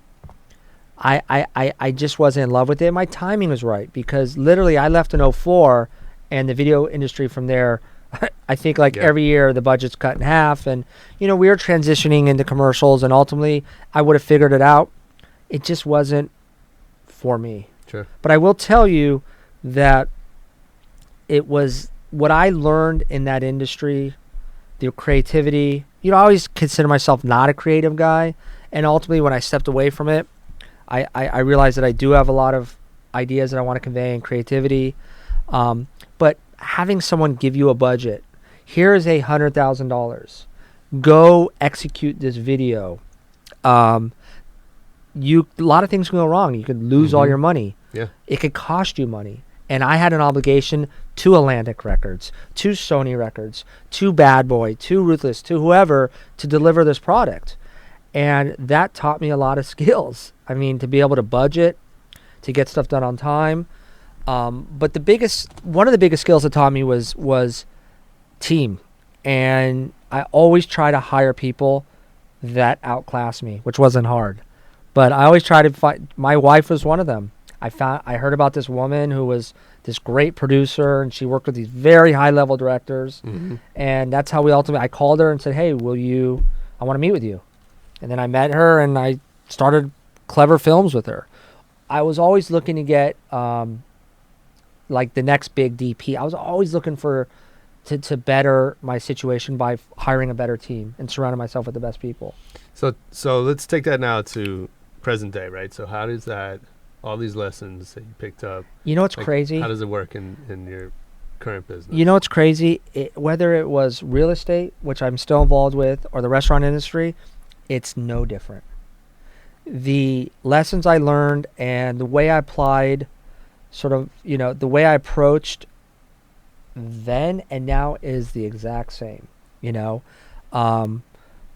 [SPEAKER 7] I just wasn't in love with it. My timing was right, because literally I left in 2004, and the video industry from there, I think every year the budget's cut in half, and, you know, we were transitioning into commercials, and ultimately I would have figured it out. It just wasn't for me.
[SPEAKER 6] Sure.
[SPEAKER 7] But I will tell you that it was what I learned in that industry, the creativity. You know, I always consider myself not a creative guy, and ultimately when I stepped away from it, I realized that I do have a lot of ideas that I want to convey and creativity. But having someone give you a budget, here is $100,000. Go execute this video. A lot of things can go wrong. You could lose all your money.
[SPEAKER 6] Yeah.
[SPEAKER 7] It could cost you money. And I had an obligation to Atlantic Records, to Sony Records, to Bad Boy, to Ruthless, to whoever, to deliver this product. And that taught me a lot of skills. I mean, to be able to budget, to get stuff done on time. But one of the biggest skills it taught me was team. And I always try to hire people that outclass me, which wasn't hard. But I always try to find, my wife was one of them. I heard about this woman who was this great producer, and she worked with these very high level directors. And that's how I called her and said, hey, I want to meet with you. And then I met her and I started clever films with her. I was always looking to get like the next big DP. I was always looking to better my situation by hiring a better team and surrounding myself with the best people.
[SPEAKER 6] So let's take that now to present day, right? So how does that, all these lessons that you picked up,
[SPEAKER 7] you know what's crazy?
[SPEAKER 6] How does it work in your current business?
[SPEAKER 7] You know what's crazy? Whether it was real estate, which I'm still involved with, or the restaurant industry, it's no different. The lessons I learned and the way I applied, sort of, the way I approached then and now is the exact same.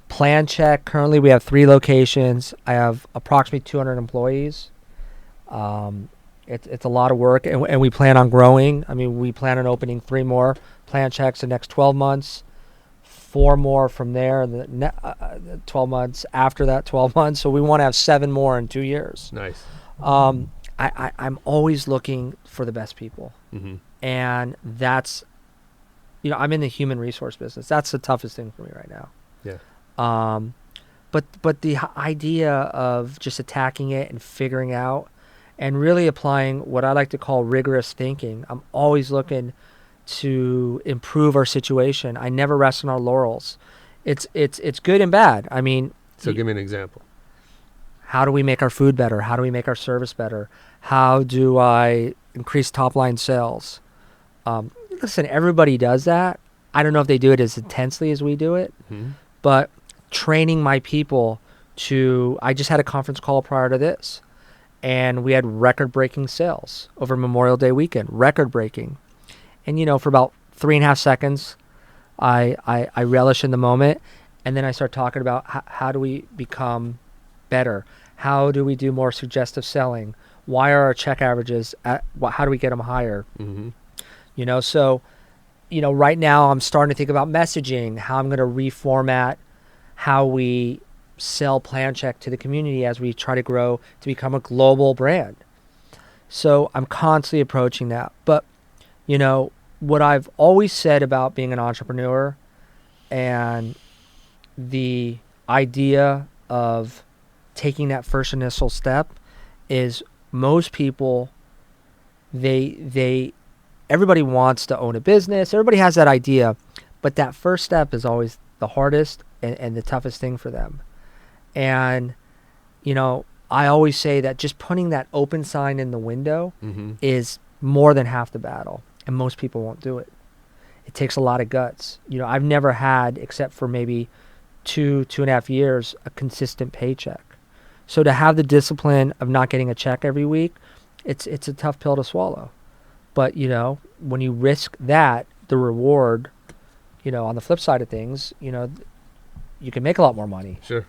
[SPEAKER 7] Plan check. Currently, we have 3 locations. I have approximately 200 employees. It's a lot of work, and we plan on growing. I mean, we plan on opening 3 more plan checks the next 12 months. 4 more from there, and 12 months after that, 12 months. So we want to have 7 more in 2 years.
[SPEAKER 6] Nice.
[SPEAKER 7] I'm always looking for the best people. And that's, I'm in the human resource business. That's the toughest thing for me right now.
[SPEAKER 6] Yeah.
[SPEAKER 7] But the idea of just attacking it and figuring out and really applying what I like to call rigorous thinking. I'm always looking to improve our situation. I never rest on our laurels. It's good and bad. I mean,
[SPEAKER 6] so give me an example.
[SPEAKER 7] How do we make our food better? How do we make our service better? How do I increase top line sales? Listen, everybody does that. I don't know if they do it as intensely as we do it, but training my people I just had a conference call prior to this, and we had record-breaking sales over Memorial Day weekend, record-breaking. And, for about 3.5 seconds, I relish in the moment, and then I start talking about how do we become better? How do we do more suggestive selling? Why are our check averages how do we get them higher? So, right now I'm starting to think about messaging, how I'm going to reformat how we sell Plan Check to the community as we try to grow to become a global brand. So I'm constantly approaching that. But, what I've always said about being an entrepreneur and the idea of taking that first initial step is most people, everybody wants to own a business. Everybody has that idea, but that first step is always the hardest and the toughest thing for them. And, I always say that just putting that open sign in the window is more than half the battle, and most people won't do it. It takes a lot of guts. I've never had, except for maybe 2.5 years, a consistent paycheck. So to have the discipline of not getting a check every week, it's a tough pill to swallow. But, when you risk that, the reward, on the flip side of things, you can make a lot more money.
[SPEAKER 6] Sure.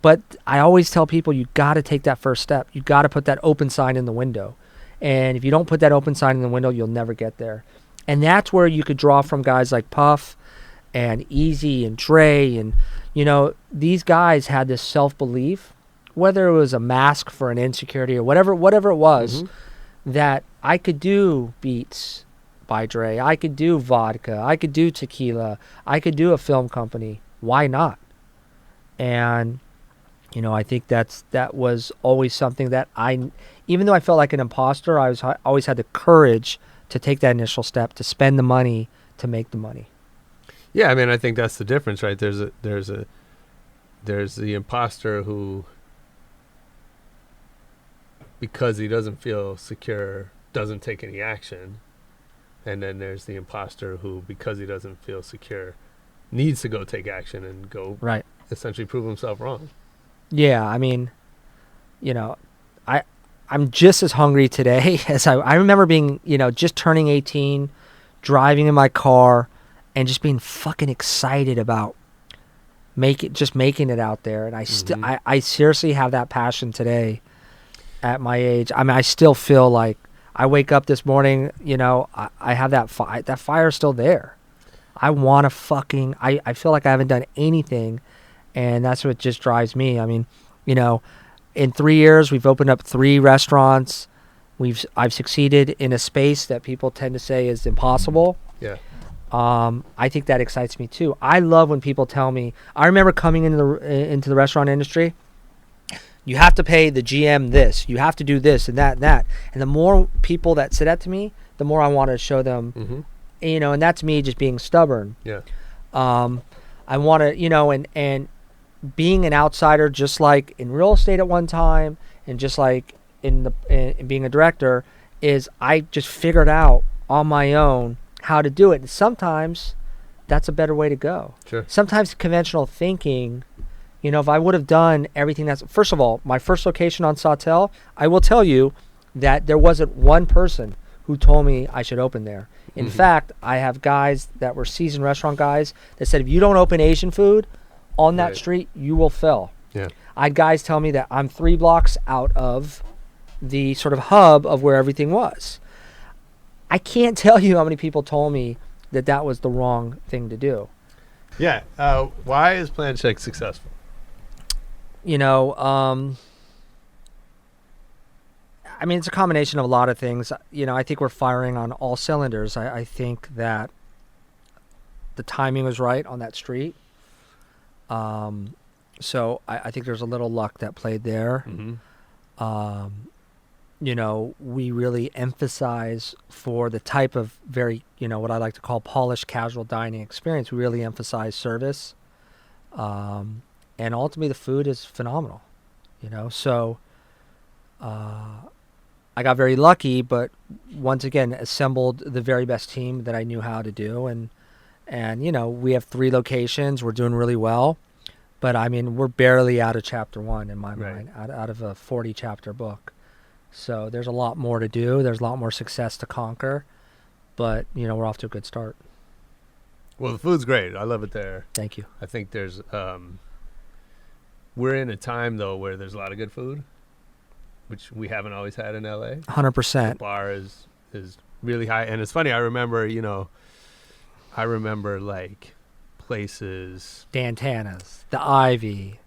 [SPEAKER 7] But I always tell people, you got to take that first step. You got to put that open sign in the window. And if you don't put that open sign in the window, you'll never get there. And that's where you could draw from guys like Puff and Eazy and Dre. And, these guys had this self-belief, whether it was a mask for an insecurity or whatever it was, that I could do beats by Dre. I could do vodka. I could do tequila. I could do a film company. Why not? And, I think that was always something that even though I felt like an imposter, I always had the courage to take that initial step, to spend the money, to make the money.
[SPEAKER 6] Yeah, I mean, I think that's the difference, right? There's the imposter who, because he doesn't feel secure, doesn't take any action. And then there's the imposter who, because he doesn't feel secure, needs to go take action and go essentially prove himself wrong.
[SPEAKER 7] Yeah, I mean, I'm just as hungry today as I remember being, just turning 18, driving in my car, and just being fucking excited about making it out there. And I still, I seriously have that passion today at my age. I mean, I still feel like I wake up this morning, you know, I have that fire's still there. I want to I feel like I haven't done anything, and that's what just drives me. I mean, you know, in 3 years, we've opened up 3 restaurants. I've succeeded in a space that people tend to say is impossible.
[SPEAKER 6] Yeah.
[SPEAKER 7] I think that excites me too. I love when people tell me. I remember coming into the restaurant industry. You have to pay the GM this. You have to do this and that and that. And the more people that say that to me, the more I want to show them. You know, and that's me just being stubborn.
[SPEAKER 6] Yeah.
[SPEAKER 7] I want to, you know, and being an outsider, just like in real estate at one time, and just like in being a director, is I just figured out on my own how to do it. And sometimes that's a better way to go.
[SPEAKER 6] Sure.
[SPEAKER 7] Sometimes conventional thinking, you know, if I would have done everything first of all, my first location on Sawtell, I will tell you that there wasn't one person who told me I should open there. In fact, I have guys that were seasoned restaurant guys that said, if you don't open Asian food on that street, you will fail.
[SPEAKER 6] Yeah.
[SPEAKER 7] I had guys tell me that I'm 3 blocks out of the sort of hub of where everything was. I can't tell you how many people told me that was the wrong thing to do.
[SPEAKER 6] Yeah. Why is Plan Check successful?
[SPEAKER 7] You know, I mean, it's a combination of a lot of things. You know, I think we're firing on all cylinders. I think that the timing was right on that street. So I think there's a little luck that played there. You know, we really emphasize for the type of very, you know, what I like to call polished casual dining experience, we really emphasize service. And ultimately the food is phenomenal, you know. So I got very lucky, but once again assembled the very best team that I knew how to do. And you know, we have 3 locations. We're doing really well. But I mean, we're barely out of chapter 1 in my mind, out of a 40 chapter book. So there's a lot more to do. There's a lot more success to conquer. But, you know, we're off to a good start.
[SPEAKER 6] Well, the food's great. I love it there.
[SPEAKER 7] Thank you.
[SPEAKER 6] I think there's we're in a time though where there's a lot of good food, which we haven't always had in LA.
[SPEAKER 7] 100%.
[SPEAKER 6] The bar is really high, and it's funny. I remember like places,
[SPEAKER 7] Dantana's, the Ivy,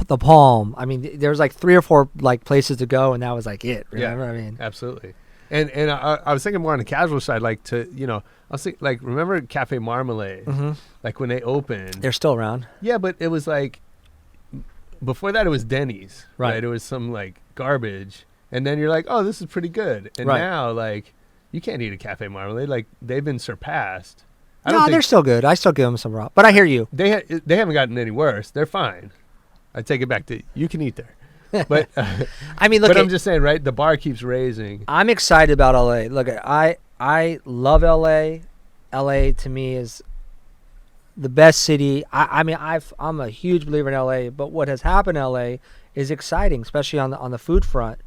[SPEAKER 7] the Palm. I mean, there's like 3 or 4 like places to go, and that was like it. Remember?
[SPEAKER 6] Yeah,
[SPEAKER 7] I mean,
[SPEAKER 6] absolutely. And I was thinking more on the casual side, like to, you know, I was thinking, like, remember Cafe Marmalade, like when they opened.
[SPEAKER 7] they're still around.
[SPEAKER 6] Yeah, but it was like before that it was Denny's,
[SPEAKER 7] Right.
[SPEAKER 6] It was some like garbage, and then you're like, oh, this is pretty good, and
[SPEAKER 7] Right.
[SPEAKER 6] now like you can't eat a Cafe Marmalade, like they've been surpassed.
[SPEAKER 7] No, they're still good. I still give them some raw. But I hear you.
[SPEAKER 6] They haven't gotten any worse. They're fine. I take it back to you can eat there, but
[SPEAKER 7] I mean, look.
[SPEAKER 6] but I'm just saying, right? The bar keeps raising.
[SPEAKER 7] I'm excited about LA. Look, I love LA. LA to me is the best city. I mean, I'm a huge believer in LA. But what has happened in LA is exciting, especially on the food front.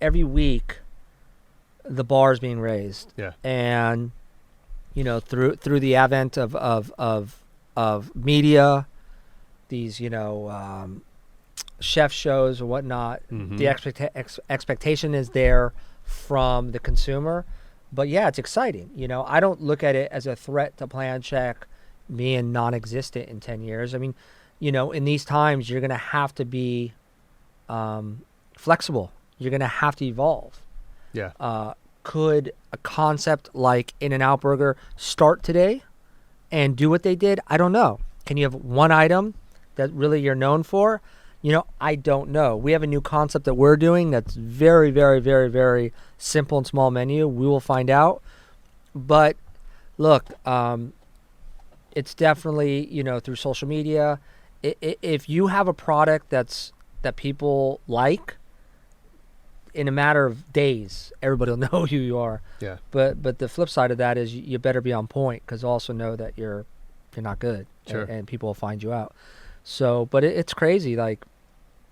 [SPEAKER 7] Every week, the bar is being raised.
[SPEAKER 6] Yeah.
[SPEAKER 7] And you know, through the advent of media, these, you know, chef shows or whatnot, the expectation is there from the consumer. But yeah, it's exciting. You know, I don't look at it as a threat to Plan Check being non-existent in 10 years. I mean, you know, in these times, you're going to have to be flexible. You're going to have to evolve.
[SPEAKER 6] Yeah.
[SPEAKER 7] Could a concept like In-N-Out Burger start today and do what they did? I don't know. Can you have one item that really you're known for? You know, I don't know. We have a new concept that we're doing that's very, very, very, very simple and small menu. We will find out. But look, it's definitely, you know, through social media. If you have a product that people like, in a matter of days, everybody will know who you are.
[SPEAKER 6] Yeah.
[SPEAKER 7] But the flip side of that is you better be on point, because also know that you're not good.
[SPEAKER 6] Sure.
[SPEAKER 7] And people will find you out. So, but it's crazy. Like,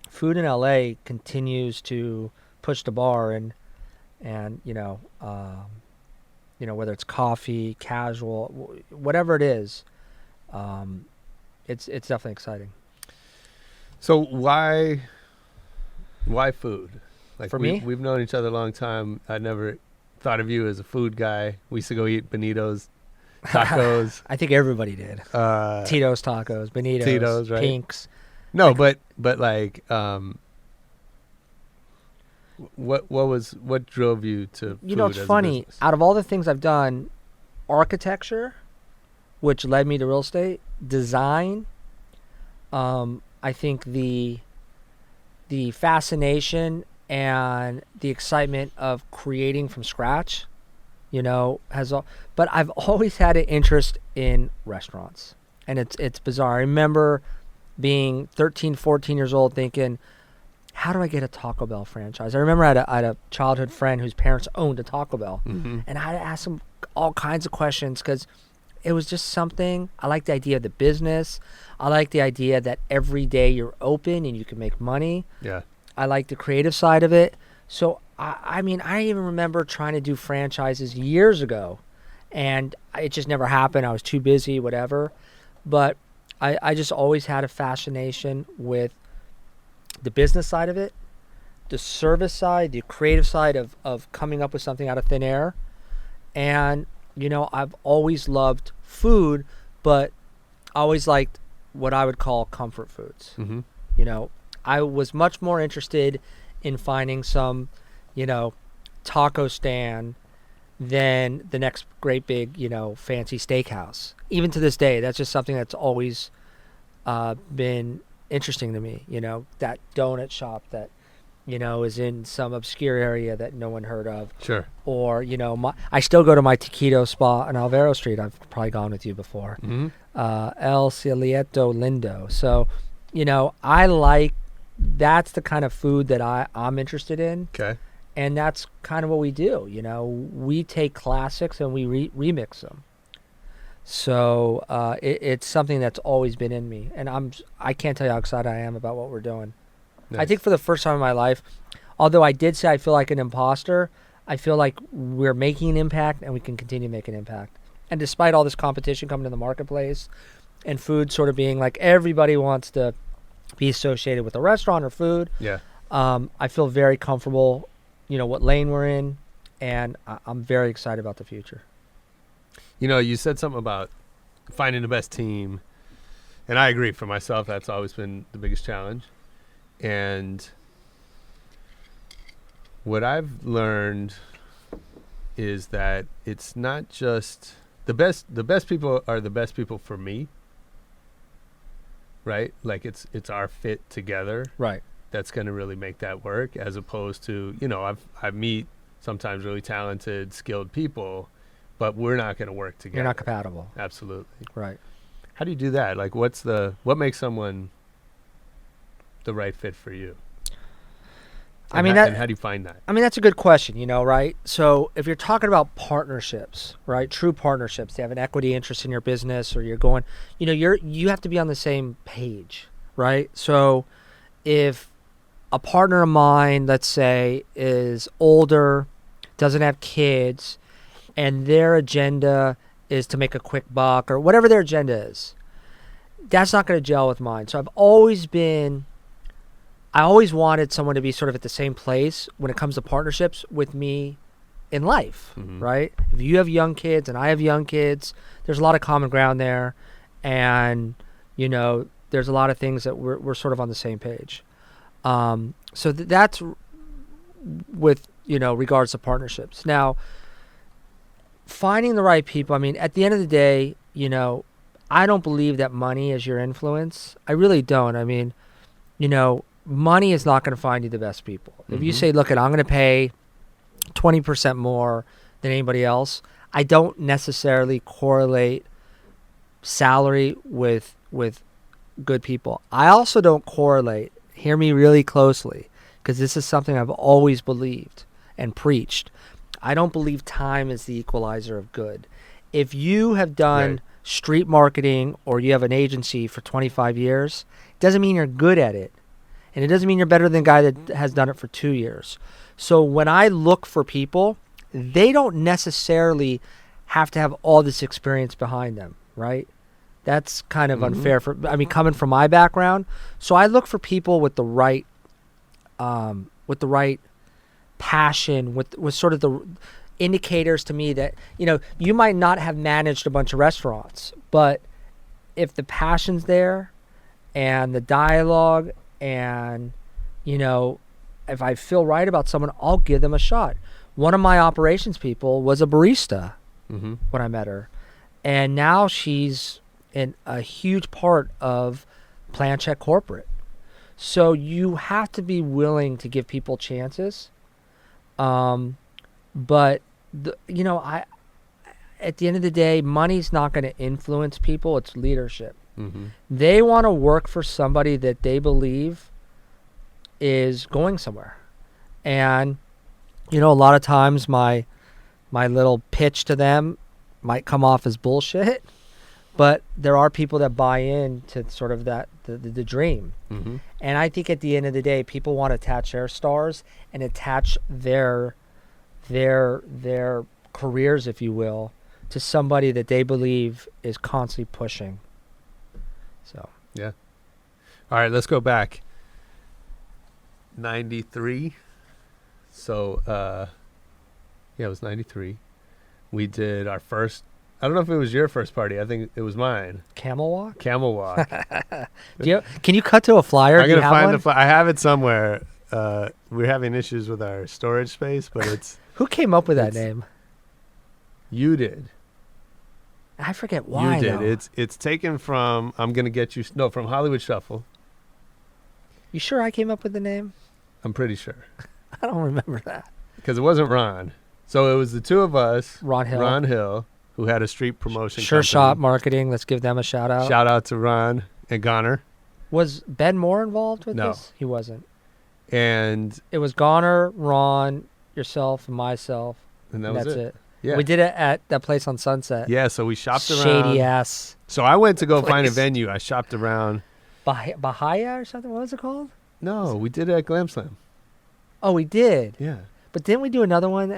[SPEAKER 7] food in LA continues to push the bar, and you know, whether it's coffee, casual, whatever it is, it's definitely exciting.
[SPEAKER 6] So why food? Like
[SPEAKER 7] For me?
[SPEAKER 6] we've known each other a long time. I never thought of you as a food guy. We used to go eat Benito's tacos.
[SPEAKER 7] I think everybody did. Tito's tacos, Benito's,
[SPEAKER 6] Tito's, right?
[SPEAKER 7] Pink's.
[SPEAKER 6] No, but like what drove you to
[SPEAKER 7] You know,
[SPEAKER 6] food
[SPEAKER 7] it's
[SPEAKER 6] as a
[SPEAKER 7] funny.
[SPEAKER 6] business?
[SPEAKER 7] Out of all the things I've done, architecture, which led me to real estate, design, I think the fascination and the excitement of creating from scratch, you know, but I've always had an interest in restaurants. And it's bizarre. I remember being 13, 14 years old thinking, how do I get a Taco Bell franchise? I remember I had a childhood friend whose parents owned a Taco Bell.
[SPEAKER 6] Mm-hmm.
[SPEAKER 7] And I had to ask him all kinds of questions because it was just something. I like the idea of the business. I like the idea that every day you're open and you can make money.
[SPEAKER 6] Yeah.
[SPEAKER 7] I like the creative side of it. So, I mean, I even remember trying to do franchises years ago, and it just never happened. I was too busy, whatever. But I just always had a fascination with the business side of it, the service side, the creative side of coming up with something out of thin air. And, you know, I've always loved food, but I always liked what I would call comfort foods.
[SPEAKER 6] Mm-hmm.
[SPEAKER 7] You know, I was much more interested in finding some, you know, taco stand than the next great big, you know, fancy steakhouse. Even to this day, that's just something that's always been interesting to me. You know, that donut shop that, you know, is in some obscure area that no one heard of.
[SPEAKER 6] Sure.
[SPEAKER 7] Or, you know, I still go to my taquito spot on Alvaro Street. I've probably gone with you before.
[SPEAKER 6] Mm-hmm.
[SPEAKER 7] El Cielito Lindo. So, you know, that's the kind of food that I'm interested in.
[SPEAKER 6] Okay.
[SPEAKER 7] And that's kind of what we do. You know, we take classics and we remix them. So it's something that's always been in me. And I can't tell you how excited I am about what we're doing.
[SPEAKER 6] Nice.
[SPEAKER 7] I think for the first time in my life, although I did say I feel like an imposter, I feel like we're making an impact and we can continue to make an impact. And despite all this competition coming in the marketplace and food sort of being like everybody wants to be associated with a restaurant or food,
[SPEAKER 6] Yeah.
[SPEAKER 7] I feel very comfortable, you know, what lane we're in, and I'm very excited about the future.
[SPEAKER 6] You know, you said something about finding the best team, and I agree. For myself, that's always been the biggest challenge. And what I've learned is that it's not just the best people are the best people for me, right? Like it's our fit together
[SPEAKER 7] Right.
[SPEAKER 6] that's going to really make that work, as opposed to, you know, I meet sometimes really talented, skilled people, but we're not going to work together.
[SPEAKER 7] You're not compatible.
[SPEAKER 6] Absolutely.
[SPEAKER 7] Right.
[SPEAKER 6] How do you do that? Like, what makes someone the right fit for you?
[SPEAKER 7] I mean,
[SPEAKER 6] and how do you find that?
[SPEAKER 7] I mean, that's a good question, you know, right? So if you're talking about partnerships, right, true partnerships, they have an equity interest in your business, or you're going, you know, you have to be on the same page, right? So if a partner of mine, let's say, is older, doesn't have kids, and their agenda is to make a quick buck or whatever their agenda is, that's not going to gel with mine. So I always wanted someone to be sort of at the same place when it comes to partnerships with me in life, right? If you have young kids and I have young kids, there's a lot of common ground there. And, you know, there's a lot of things that we're sort of on the same page. So that's with, you know, regards to partnerships. Now, finding the right people, I mean, at the end of the day, you know, I don't believe that money is your influence. I really don't. I mean, you know, money is not going to find you the best people. If you say, look, I'm going to pay 20% more than anybody else, I don't necessarily correlate salary with good people. I also don't correlate, hear me really closely, because this is something I've always believed and preached. I don't believe time is the equalizer of good. If you have done street marketing or you have an agency for 25 years, it doesn't mean you're good at it. And it doesn't mean you're better than the guy that has done it for 2 years. So when I look for people, they don't necessarily have to have all this experience behind them, right? That's kind of unfair coming from my background. So I look for people with the right passion, with sort of the indicators to me that, you might not have managed a bunch of restaurants, but if the passion's there and the dialogue and, if I feel right about someone, I'll give them a shot. One of my operations people was a barista when I met her. And now she's in a huge part of Plan Check Corporate. So you have to be willing to give people chances. But, I at the end of the day, money's not going to influence people. It's leadership. They want to work for somebody that they believe is going somewhere. And, a lot of times my little pitch to them might come off as bullshit, but there are people that buy in to sort of the dream. And I think at the end of the day, people want to attach their stars and attach their careers, if you will, to somebody that they believe is constantly pushing. So
[SPEAKER 6] yeah. All right, let's go back. 93. So it was 93. We did our first, I don't know if it was your first party. I think it was mine.
[SPEAKER 7] Camel Walk?
[SPEAKER 6] Camel Walk.
[SPEAKER 7] Can you cut to a flyer?
[SPEAKER 6] I'm going to find the flyer. I have it somewhere. We're having issues with our storage space, but it's...
[SPEAKER 7] Who came up with that name?
[SPEAKER 6] You did.
[SPEAKER 7] I forget why.
[SPEAKER 6] You did.
[SPEAKER 7] Though.
[SPEAKER 6] It's taken from, from Hollywood Shuffle.
[SPEAKER 7] You sure I came up with the name?
[SPEAKER 6] I'm pretty sure.
[SPEAKER 7] I don't remember that.
[SPEAKER 6] Because it wasn't Ron. So it was the two of us.
[SPEAKER 7] Ron Hill,
[SPEAKER 6] who had a street promotion
[SPEAKER 7] Sure
[SPEAKER 6] company.
[SPEAKER 7] Shot Marketing. Let's give them a shout out.
[SPEAKER 6] Shout out to Ron and Goner.
[SPEAKER 7] Was Ben Moore involved with
[SPEAKER 6] No.
[SPEAKER 7] this? He wasn't.
[SPEAKER 6] And
[SPEAKER 7] it was Goner, Ron, yourself, and myself.
[SPEAKER 6] And
[SPEAKER 7] that's it.
[SPEAKER 6] Yeah.
[SPEAKER 7] We did it at that place on Sunset.
[SPEAKER 6] Yeah, so we shopped around.
[SPEAKER 7] Shady ass.
[SPEAKER 6] So I went to go find a venue. I shopped around.
[SPEAKER 7] Bahia or something? What was it called?
[SPEAKER 6] No, we did it at Glam Slam.
[SPEAKER 7] Oh, we did?
[SPEAKER 6] Yeah.
[SPEAKER 7] But didn't we do another one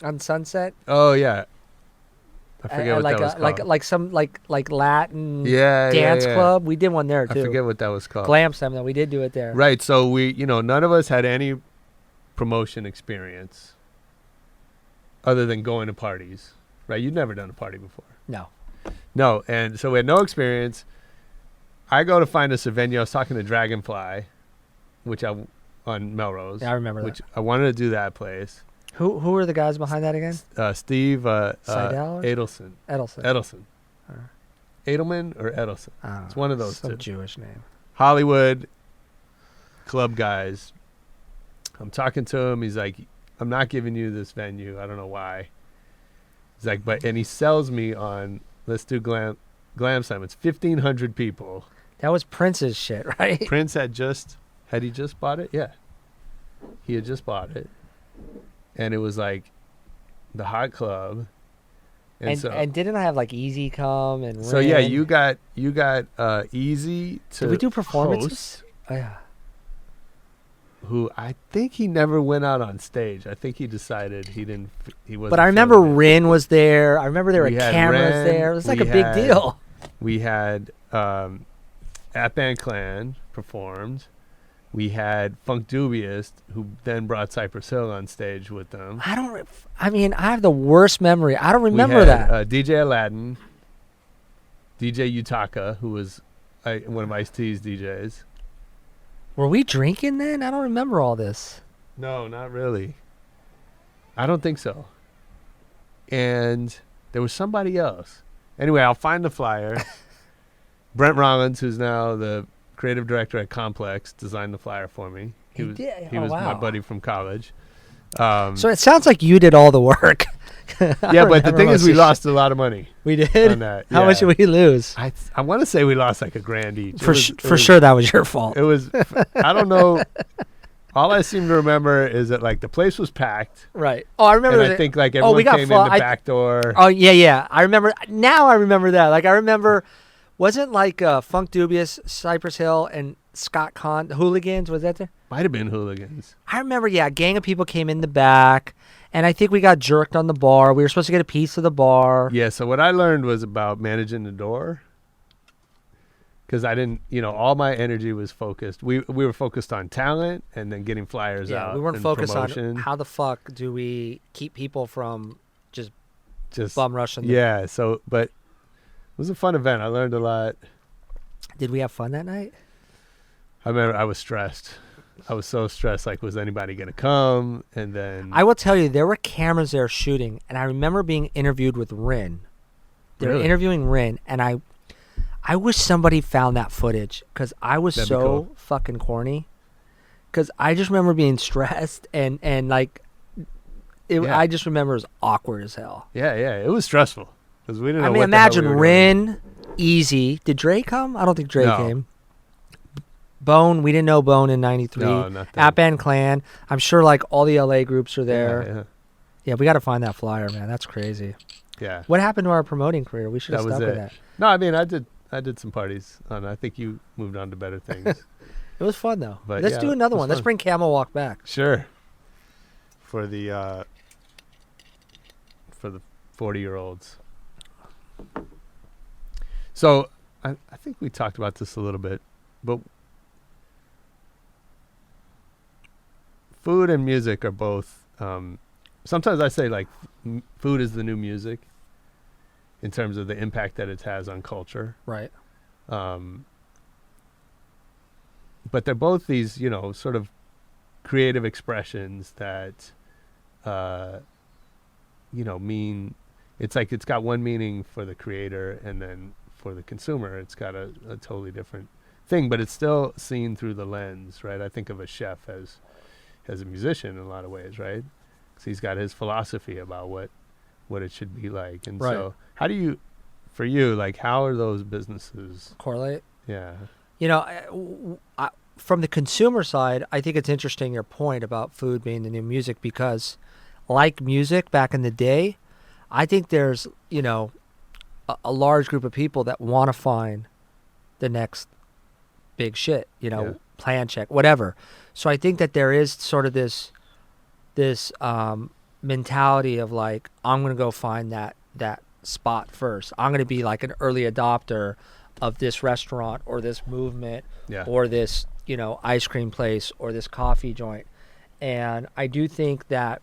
[SPEAKER 7] on Sunset?
[SPEAKER 6] Oh, yeah. I forget what that was called.
[SPEAKER 7] Like some Latin
[SPEAKER 6] dance
[SPEAKER 7] club. We did one there too.
[SPEAKER 6] I forget what that was called.
[SPEAKER 7] Glam Slam, though. We did do it there.
[SPEAKER 6] Right. So we, none of us had any promotion experience other than going to parties. Right. You'd never done a party before. No. And so we had no experience. I go to find us a venue. I was talking to Dragonfly, on Melrose.
[SPEAKER 7] Yeah, I remember that.
[SPEAKER 6] Which I wanted to do that place.
[SPEAKER 7] Who were the guys behind that again?
[SPEAKER 6] Steve
[SPEAKER 7] Seidel?
[SPEAKER 6] Edelson. Edelman or Edelson? It's one of those
[SPEAKER 7] some
[SPEAKER 6] two.
[SPEAKER 7] Jewish name.
[SPEAKER 6] Hollywood club guys. I'm talking to him. He's like, I'm not giving you this venue. I don't know why. He's like, and he sells me on, let's do Glam Slam. It's 1,500 people.
[SPEAKER 7] That was Prince's shit, right?
[SPEAKER 6] Prince had he just bought it? Yeah. He had just bought it. And it was like the hot club. And
[SPEAKER 7] didn't I have like Eazy come and
[SPEAKER 6] so yeah, you got Eazy to
[SPEAKER 7] Did we do performances?
[SPEAKER 6] host,
[SPEAKER 7] Oh yeah.
[SPEAKER 6] who I think he never went out on stage. I think he decided he wasn't.
[SPEAKER 7] But I remember
[SPEAKER 6] feeling it.
[SPEAKER 7] Rin was there. I remember there were
[SPEAKER 6] We had
[SPEAKER 7] cameras
[SPEAKER 6] Ren,
[SPEAKER 7] there. It was like a
[SPEAKER 6] we
[SPEAKER 7] big
[SPEAKER 6] had-
[SPEAKER 7] deal.
[SPEAKER 6] We had At Band Clan performed. We had Funk Dubious, who then brought Cypress Hill on stage with them.
[SPEAKER 7] I have the worst memory. I don't remember
[SPEAKER 6] we had,
[SPEAKER 7] that.
[SPEAKER 6] DJ Aladdin, DJ Utaka, who was one of Ice-T's DJs.
[SPEAKER 7] Were we drinking then? I don't remember all this.
[SPEAKER 6] No, not really. I don't think so. And there was somebody else. Anyway, I'll find the flyer. Brent Rollins, who's now the creative director at Complex, designed the flyer for me. He was my buddy from college.
[SPEAKER 7] So it sounds like you did all the work.
[SPEAKER 6] Yeah, but the thing is, we lost a lot of money.
[SPEAKER 7] We did?
[SPEAKER 6] On that.
[SPEAKER 7] How much did we lose?
[SPEAKER 6] I want to say we lost like $1,000 each.
[SPEAKER 7] For sure, that was your fault.
[SPEAKER 6] It was. I don't know. All I seem to remember is that like the place was packed.
[SPEAKER 7] Right. Oh, I remember.
[SPEAKER 6] And I think like everyone came in the back door.
[SPEAKER 7] Oh yeah. I remember. Now I remember that. Like I remember, wasn't like Funk Dubious, Cypress Hill, and Scott Kahn, the Hooligans? Was that there?
[SPEAKER 6] Might have been Hooligans.
[SPEAKER 7] I remember. Yeah, a gang of people came in the back, and I think we got jerked on the bar. We were supposed to get a piece of the bar.
[SPEAKER 6] Yeah. So what I learned was about managing the door. because I didn't, all my energy was focused. We were focused on talent and then getting flyers out.
[SPEAKER 7] Yeah, we weren't
[SPEAKER 6] and
[SPEAKER 7] focused
[SPEAKER 6] promotion.
[SPEAKER 7] on how the fuck do we keep people from just
[SPEAKER 6] Just
[SPEAKER 7] bum rushing.
[SPEAKER 6] Yeah. So, but it was a fun event. I learned a lot.
[SPEAKER 7] Did we have fun that night?
[SPEAKER 6] I remember I was stressed. I was so stressed. Like, was anybody gonna come? And then
[SPEAKER 7] I will tell you, there were cameras there shooting, and I remember being interviewed with Rin. They were
[SPEAKER 6] Really?
[SPEAKER 7] interviewing Rin, and I wish somebody found that footage because I was
[SPEAKER 6] That'd be
[SPEAKER 7] so
[SPEAKER 6] cool.
[SPEAKER 7] fucking corny. Because I just remember being stressed and like,
[SPEAKER 6] Yeah.
[SPEAKER 7] I just remember it was awkward as hell.
[SPEAKER 6] yeah, it was stressful because we didn't know.
[SPEAKER 7] I mean,
[SPEAKER 6] what the hell
[SPEAKER 7] imagine
[SPEAKER 6] we were doing.
[SPEAKER 7] Rin, Easy. Did Dre come? I don't think Dre
[SPEAKER 6] No.
[SPEAKER 7] came. Bone, we didn't know Bone in '93.
[SPEAKER 6] No, nothing.
[SPEAKER 7] App and Clan. I'm sure like all the LA groups are there.
[SPEAKER 6] Yeah,
[SPEAKER 7] Yeah, we got to find that flyer, man. That's crazy.
[SPEAKER 6] yeah.
[SPEAKER 7] What happened to our promoting career? We should have
[SPEAKER 6] That was
[SPEAKER 7] stuck with
[SPEAKER 6] it.
[SPEAKER 7] that.
[SPEAKER 6] No, I mean, I did some parties. I think you moved on to better things.
[SPEAKER 7] It was fun though.
[SPEAKER 6] But
[SPEAKER 7] Let's
[SPEAKER 6] yeah,
[SPEAKER 7] do
[SPEAKER 6] it
[SPEAKER 7] another
[SPEAKER 6] was
[SPEAKER 7] one. Let's
[SPEAKER 6] fun.
[SPEAKER 7] bring Camel Walk back.
[SPEAKER 6] Sure. For the 40-year-olds. So I think we talked about this a little bit, but food and music are both. Sometimes I say like food is the new music in terms of the impact that it has on culture.
[SPEAKER 7] Right.
[SPEAKER 6] But they're both these, sort of creative expressions that, mean, it's like it's got one meaning for the creator and then for the consumer, it's got a totally different thing, but it's still seen through the lens, right? I think of a chef as a musician in a lot of ways, right? 'Cause he's got his philosophy about what it should be like. And
[SPEAKER 7] Right.
[SPEAKER 6] so how do you, for you, like, how are those businesses?
[SPEAKER 7] Correlate.
[SPEAKER 6] Yeah.
[SPEAKER 7] From the consumer side, I think it's interesting your point about food being the new music because, like music back in the day, I think there's a large group of people that want to find the next big shit,
[SPEAKER 6] Yeah.
[SPEAKER 7] plan check, whatever. So I think that there is sort of this mentality of like, I'm gonna go find that spot first. I'm gonna be like an early adopter of this restaurant or this movement
[SPEAKER 6] Yeah.
[SPEAKER 7] or this ice cream place or this coffee joint. And I do think that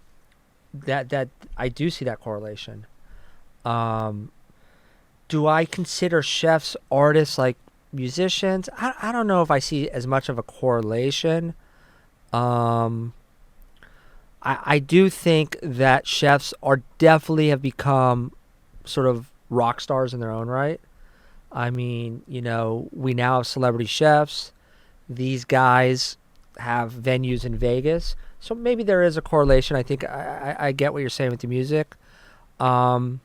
[SPEAKER 7] I do see that correlation. Do I consider chefs artists like musicians? I don't know if I see as much of a correlation. I do think that chefs are definitely have become sort of rock stars in their own right. I mean, we now have celebrity chefs. These guys have venues in Vegas. So maybe there is a correlation. I think I get what you're saying with the music. But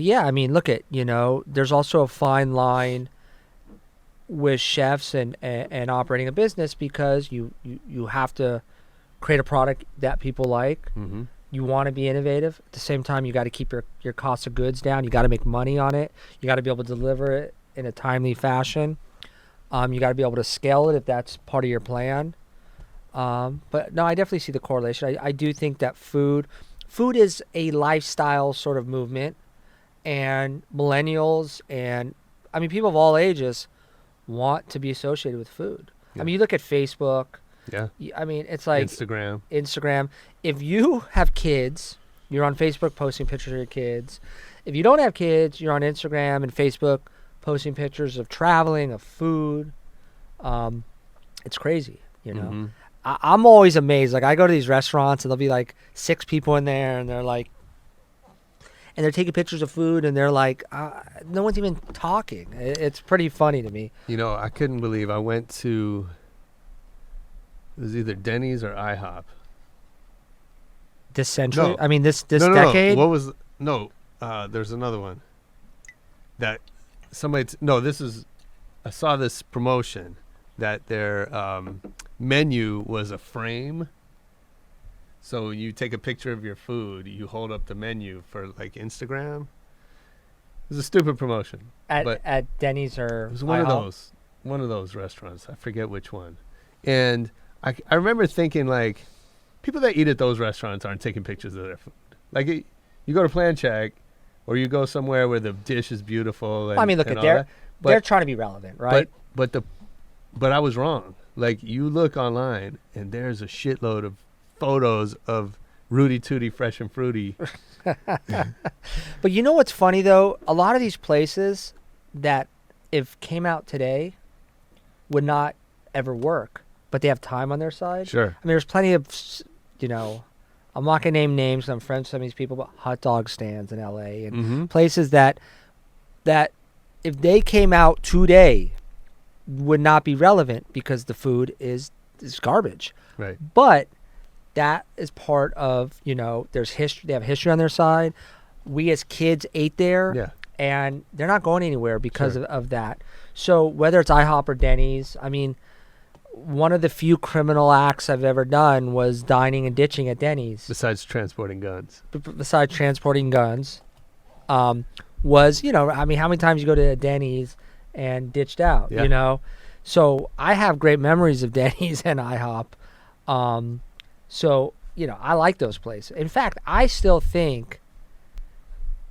[SPEAKER 7] yeah, I mean, look at, there's also a fine line with chefs and operating a business because you have to create a product that people like.
[SPEAKER 6] Mm-hmm.
[SPEAKER 7] You want to be innovative. At the same time, you got to keep your cost of goods down. You got to make money on it. You got to be able to deliver it in a timely fashion. You got to be able to scale it if that's part of your plan. But no, I definitely see the correlation. I do think that food is a lifestyle sort of movement, and millennials and people of all ages want to be associated with food.
[SPEAKER 6] Yeah.
[SPEAKER 7] I mean, you look at Facebook.
[SPEAKER 6] Yeah.
[SPEAKER 7] I mean, it's like
[SPEAKER 6] Instagram.
[SPEAKER 7] If you have kids, you're on Facebook posting pictures of your kids. If you don't have kids, you're on Instagram and Facebook posting pictures of traveling, of food. It's crazy,
[SPEAKER 6] Mm-hmm.
[SPEAKER 7] I'm always amazed. Like, I go to these restaurants and there'll be like 6 people in there and they're like, and they're taking pictures of food and they're like, no one's even talking. It's pretty funny to me.
[SPEAKER 6] I couldn't believe I went to, it was either Denny's or IHOP.
[SPEAKER 7] This century?
[SPEAKER 6] No.
[SPEAKER 7] I mean, this
[SPEAKER 6] No.
[SPEAKER 7] decade?
[SPEAKER 6] What was, there's another one that somebody, I saw this promotion that their menu was a frame. So you take a picture of your food, you hold up the menu for like Instagram. It was a stupid promotion.
[SPEAKER 7] At Denny's or
[SPEAKER 6] It was one of those restaurants. I forget which one. And I remember thinking, like, people that eat at those restaurants aren't taking pictures of their food. Like, you go to Plan Check or you go somewhere where the dish is beautiful. And,
[SPEAKER 7] look
[SPEAKER 6] and
[SPEAKER 7] at
[SPEAKER 6] all
[SPEAKER 7] their.
[SPEAKER 6] that.
[SPEAKER 7] they're trying to be relevant, right?
[SPEAKER 6] But I was wrong. Like, you look online and there's a shitload of photos of Rudy Tooty Fresh and Fruity.
[SPEAKER 7] But you know what's funny though? A lot of these places that if came out today would not ever work, but they have time on their side.
[SPEAKER 6] Sure.
[SPEAKER 7] I mean, there's plenty of, I'm not gonna name names 'cause I'm friends with some of these people, but hot dog stands in LA and places that if they came out today would not be relevant because the food is garbage.
[SPEAKER 6] Right.
[SPEAKER 7] But that is part of, there's history. They have history on their side. We as kids ate there.
[SPEAKER 6] Yeah.
[SPEAKER 7] And they're not going anywhere because of that. So whether it's IHOP or Denny's, I mean, one of the few criminal acts I've ever done was dining and ditching at Denny's.
[SPEAKER 6] Besides transporting guns.
[SPEAKER 7] Besides transporting guns, was, I mean, how many times you go to a Denny's and ditched out, So I have great memories of Denny's and IHOP. So, I like those places. In fact, I still think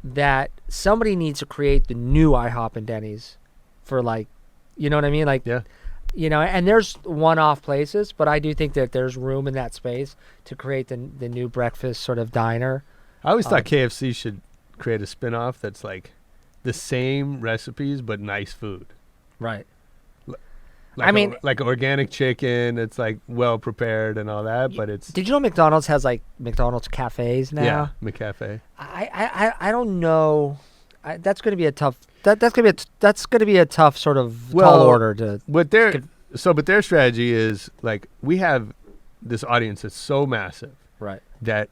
[SPEAKER 7] that somebody needs to create the new IHOP and Denny's for, like, you know what I mean? Like,
[SPEAKER 6] yeah.
[SPEAKER 7] And there's one-off places, but I do think that there's room in that space to create the new breakfast sort of diner.
[SPEAKER 6] I always thought KFC should create a spin-off that's like the same recipes but nice food.
[SPEAKER 7] Right.
[SPEAKER 6] Like organic chicken, it's like well prepared and all that, but it's.
[SPEAKER 7] Did you know McDonald's has like McDonald's cafes now?
[SPEAKER 6] Yeah, McCafe.
[SPEAKER 7] I don't know. That's going to be a tough. That's going to be a tough sort of tall order to.
[SPEAKER 6] But their strategy is like, we have this audience that's so massive,
[SPEAKER 7] right?
[SPEAKER 6] That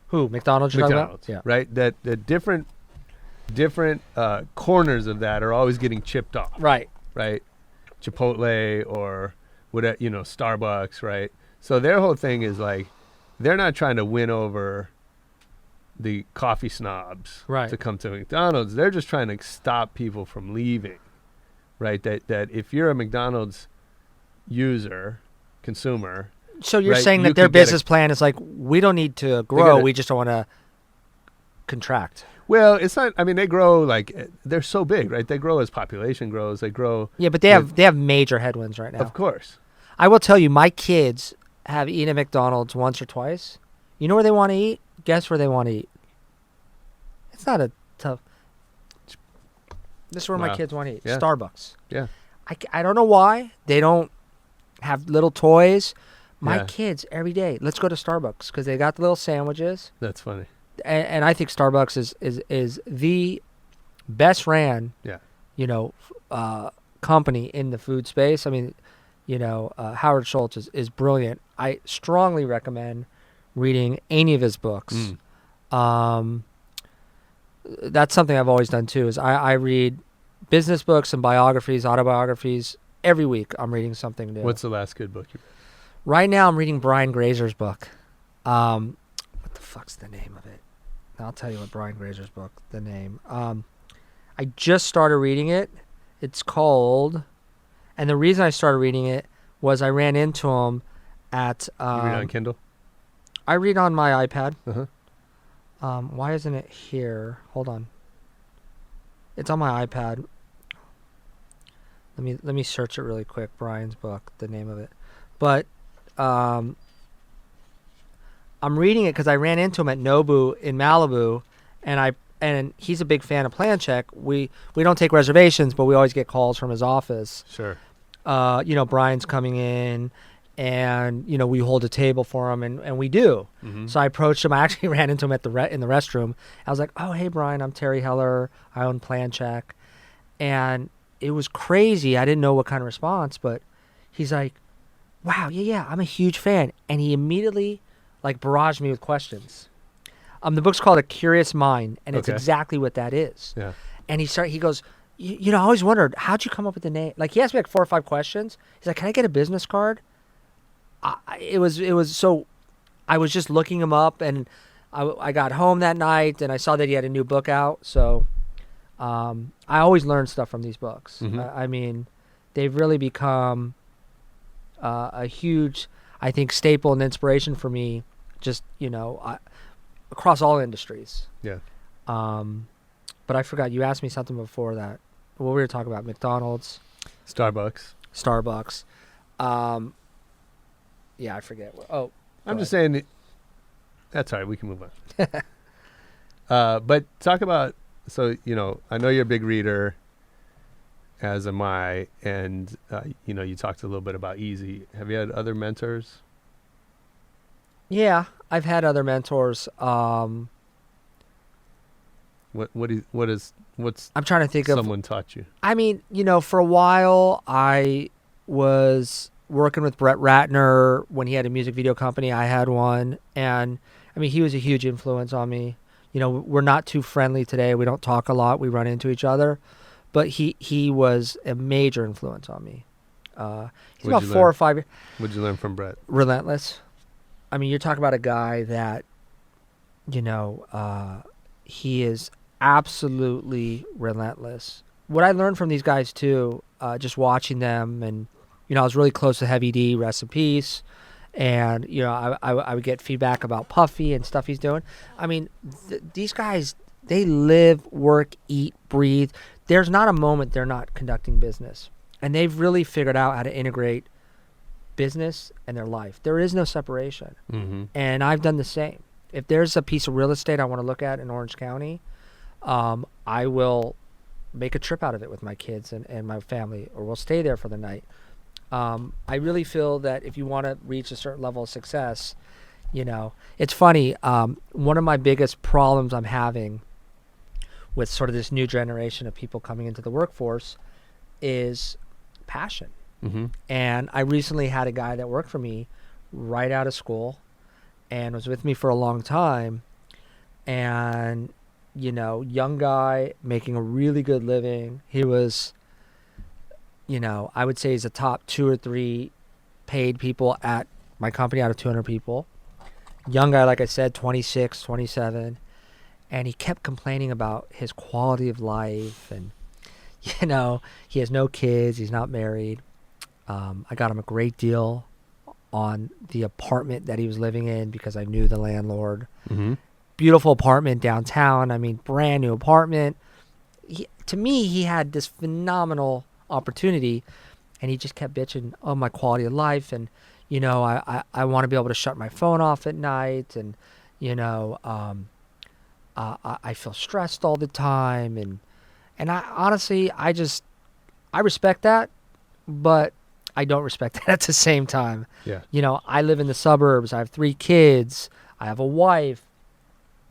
[SPEAKER 7] who McDonald's? You're talking about?
[SPEAKER 6] Yeah. Right. That the different corners of that are always getting chipped off.
[SPEAKER 7] Right.
[SPEAKER 6] Right. Chipotle or whatever, Starbucks, right? So their whole thing is like, they're not trying to win over the coffee snobs to come to McDonald's. They're just trying to stop people from leaving, right? That if you're a McDonald's consumer.
[SPEAKER 7] So you're saying that their business plan is like, we don't need to grow, we just don't want to contract.
[SPEAKER 6] Well, it's not. I mean, they grow like, they're so big, right? They grow as population grows. They grow.
[SPEAKER 7] Yeah, but they have major headwinds right now.
[SPEAKER 6] Of course.
[SPEAKER 7] I will tell you, my kids have eaten at McDonald's once or twice. You know where they want to eat? Guess where they want to eat? It's not a tough. This is where my kids want to eat.
[SPEAKER 6] Yeah.
[SPEAKER 7] Starbucks.
[SPEAKER 6] Yeah.
[SPEAKER 7] I don't know why they don't have little toys. My kids every day, let's go to Starbucks because they got the little sandwiches.
[SPEAKER 6] That's funny.
[SPEAKER 7] And I think Starbucks is the best ran, company in the food space. I mean, Howard Schultz is brilliant. I strongly recommend reading any of his books. That's something I've always done too. Is I read business books and biographies, autobiographies every week. I'm reading something new.
[SPEAKER 6] What's the last good book you read?
[SPEAKER 7] Right now, I'm reading Brian Grazer's book. What the fuck's the name of it? I'll tell you what Brian Grazer's book, the name. I just started reading it. It's called, and the reason I started reading it was I ran into him at.
[SPEAKER 6] You read on Kindle?
[SPEAKER 7] I read on my iPad.
[SPEAKER 6] Uh-huh.
[SPEAKER 7] Why isn't it here? Hold on. It's on my iPad. Let me search it really quick. Brian's book, the name of it, but. I'm reading it because I ran into him at Nobu in Malibu, and he's a big fan of Plan Check. We don't take reservations, but we always get calls from his office.
[SPEAKER 6] Sure.
[SPEAKER 7] Brian's coming in, and we hold a table for him, and we do. Mm-hmm. So I approached him. I actually ran into him in the restroom. I was like, "Oh, hey Brian, I'm Terry Heller. I own Plan Check," and it was crazy. I didn't know what kind of response, but he's like, "Wow, yeah, I'm a huge fan," and he immediately barraged me with questions. The book's called A Curious Mind, and it's exactly what that is. Yeah. And he goes, I always wondered, how'd you come up with the name? Like, he asked me 4 or 5 questions. He's like, can I get a business card? It was so, I was just looking him up, and I got home that night, and I saw that he had a new book out. So I always learn stuff from these books. Mm-hmm. I mean, they've really become a huge, I think, staple and inspiration for me, just, across all industries.
[SPEAKER 6] Yeah.
[SPEAKER 7] But I forgot, you asked me something before that. what we were talking about, McDonald's,
[SPEAKER 6] Starbucks.
[SPEAKER 7] Starbucks. Yeah, I forget. Oh,
[SPEAKER 6] I'm just saying. That's all right. We can move on. But talk about. So I know you're a big reader. As am I, and you talked a little bit about Eazy. Have you had other mentors?
[SPEAKER 7] Yeah, I've had other mentors.
[SPEAKER 6] What's
[SPEAKER 7] I'm trying to think of
[SPEAKER 6] someone taught you?
[SPEAKER 7] I mean, for a while I was working with Brett Ratner when he had a music video company. I had one, and I mean, he was a huge influence on me. We're not too friendly today. We don't talk a lot. We run into each other, but he was a major influence on me. He's about 4 or 5 years.
[SPEAKER 6] What'd you learn from Brett?
[SPEAKER 7] Relentless. I mean, you're talking about a guy that, he is absolutely relentless. What I learned from these guys too, just watching them, and I was really close to Heavy D, rest in peace, and I would get feedback about Puffy and stuff he's doing. I mean, these guys, they live, work, eat, breathe. There's not a moment they're not conducting business, and they've really figured out how to integrate business and their life. There is no separation, and I've done the same. If there's a piece of real estate I want to look at in Orange County, I will make a trip out of it with my kids and my family, or we'll stay there for the night. I really feel that if you want to reach a certain level of success, it's funny. One of my biggest problems I'm having with sort of this new generation of people coming into the workforce is passion. And I recently had a guy that worked for me right out of school and was with me for a long time, and young guy making a really good living. He was, I would say he's a top 2 or 3 paid people at my company out of 200 people. Young guy, like I said, 26, 27, and he kept complaining about his quality of life, and he has no kids, he's not married. I got him a great deal on the apartment that he was living in because I knew the landlord. Beautiful apartment downtown. I mean, brand new apartment. To me, he had this phenomenal opportunity, and he just kept bitching, oh, my quality of life, and I want to be able to shut my phone off at night, and I feel stressed all the time, and I honestly, I respect that, but I don't respect that at the same time.
[SPEAKER 6] Yeah.
[SPEAKER 7] I live in the suburbs. I have 3 kids. I have a wife.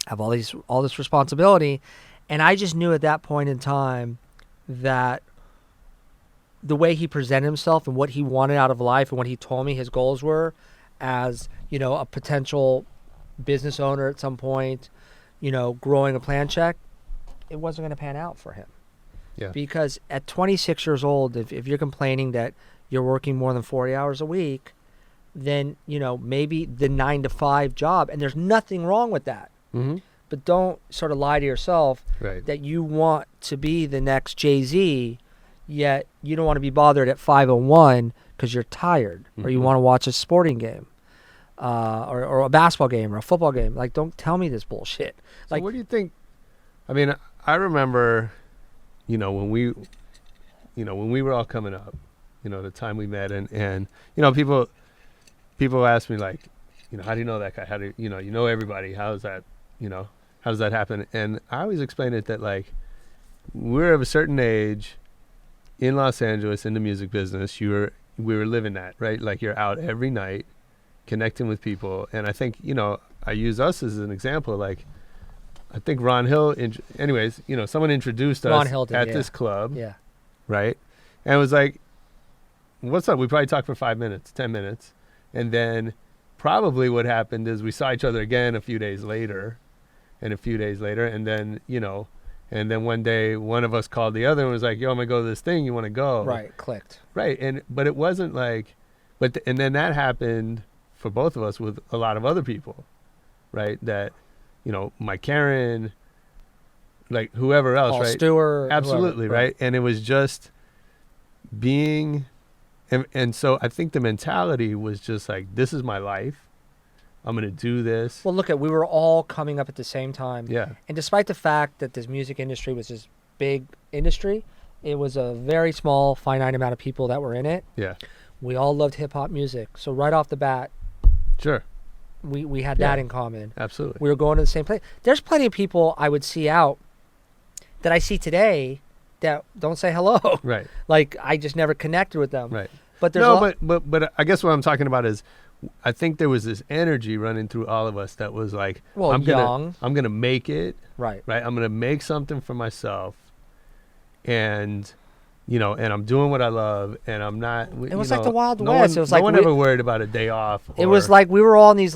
[SPEAKER 7] I have all this responsibility, and I just knew at that point in time that the way he presented himself and what he wanted out of life and what he told me his goals were as, a potential business owner at some point, growing a plan check, it wasn't going to pan out for him.
[SPEAKER 6] Yeah.
[SPEAKER 7] Because at 26 years old, if you're complaining that you're working more than 40 hours a week, then, maybe the 9-to-5 job, and there's nothing wrong with that. But don't sort of lie to yourself that you want to be the next Jay-Z, yet you don't want to be bothered at 5:01 because you're tired, or you want to watch a sporting game, or a basketball game or a football game. Like, don't tell me this bullshit.
[SPEAKER 6] So what do you think? I mean, I remember, when we were all coming up, the time we met, and people ask me, like, how do you know that guy? How do you know everybody? How does that happen? And I always explain it that, like, we're of a certain age in Los Angeles in the music business. We were living that, right? Like, you're out every night connecting with people. And I think, I use us as an example. Like, I think Ron Hill, someone introduced us at this club.
[SPEAKER 7] Yeah.
[SPEAKER 6] Right. And it was like, what's up? We probably talked for 5 minutes, 10 minutes. And then probably what happened is we saw each other again a few days later. And then, and then one day one of us called the other and was like, yo, I'm going to go to this thing. You want to go?
[SPEAKER 7] Right. Clicked.
[SPEAKER 6] Right. But it wasn't like, and then that happened for both of us with a lot of other people, right? That, Mike Karen, like whoever else,
[SPEAKER 7] Paul
[SPEAKER 6] right?
[SPEAKER 7] Stewart.
[SPEAKER 6] Absolutely.
[SPEAKER 7] Whoever,
[SPEAKER 6] right. And it was just being, and so I think the mentality was just like, this is my life. I'm going to do this.
[SPEAKER 7] Well, we were all coming up at the same time.
[SPEAKER 6] Yeah.
[SPEAKER 7] And despite the fact that this music industry was this big industry, It was a very small, finite amount of people that were in it.
[SPEAKER 6] Yeah.
[SPEAKER 7] We all loved hip hop music. So right off the bat,
[SPEAKER 6] Sure.
[SPEAKER 7] we had that in common.
[SPEAKER 6] Absolutely.
[SPEAKER 7] We were going to the same place. There's plenty of people I would see out that I see today that don't say hello.
[SPEAKER 6] Right.
[SPEAKER 7] Like I just never connected with them.
[SPEAKER 6] Right.
[SPEAKER 7] But there's
[SPEAKER 6] but I guess what I'm talking about is, I think there was this energy running through all of us that was like,
[SPEAKER 7] Well,
[SPEAKER 6] I'm
[SPEAKER 7] young.
[SPEAKER 6] gonna make it.
[SPEAKER 7] right.
[SPEAKER 6] Right. I'm gonna make something for myself, and and I'm doing what I love, and I'm not.
[SPEAKER 7] It was like the Wild
[SPEAKER 6] no
[SPEAKER 7] West.
[SPEAKER 6] One,
[SPEAKER 7] It was
[SPEAKER 6] no
[SPEAKER 7] like
[SPEAKER 6] one
[SPEAKER 7] we-
[SPEAKER 6] ever worried about a day off.
[SPEAKER 7] It was like we were all in these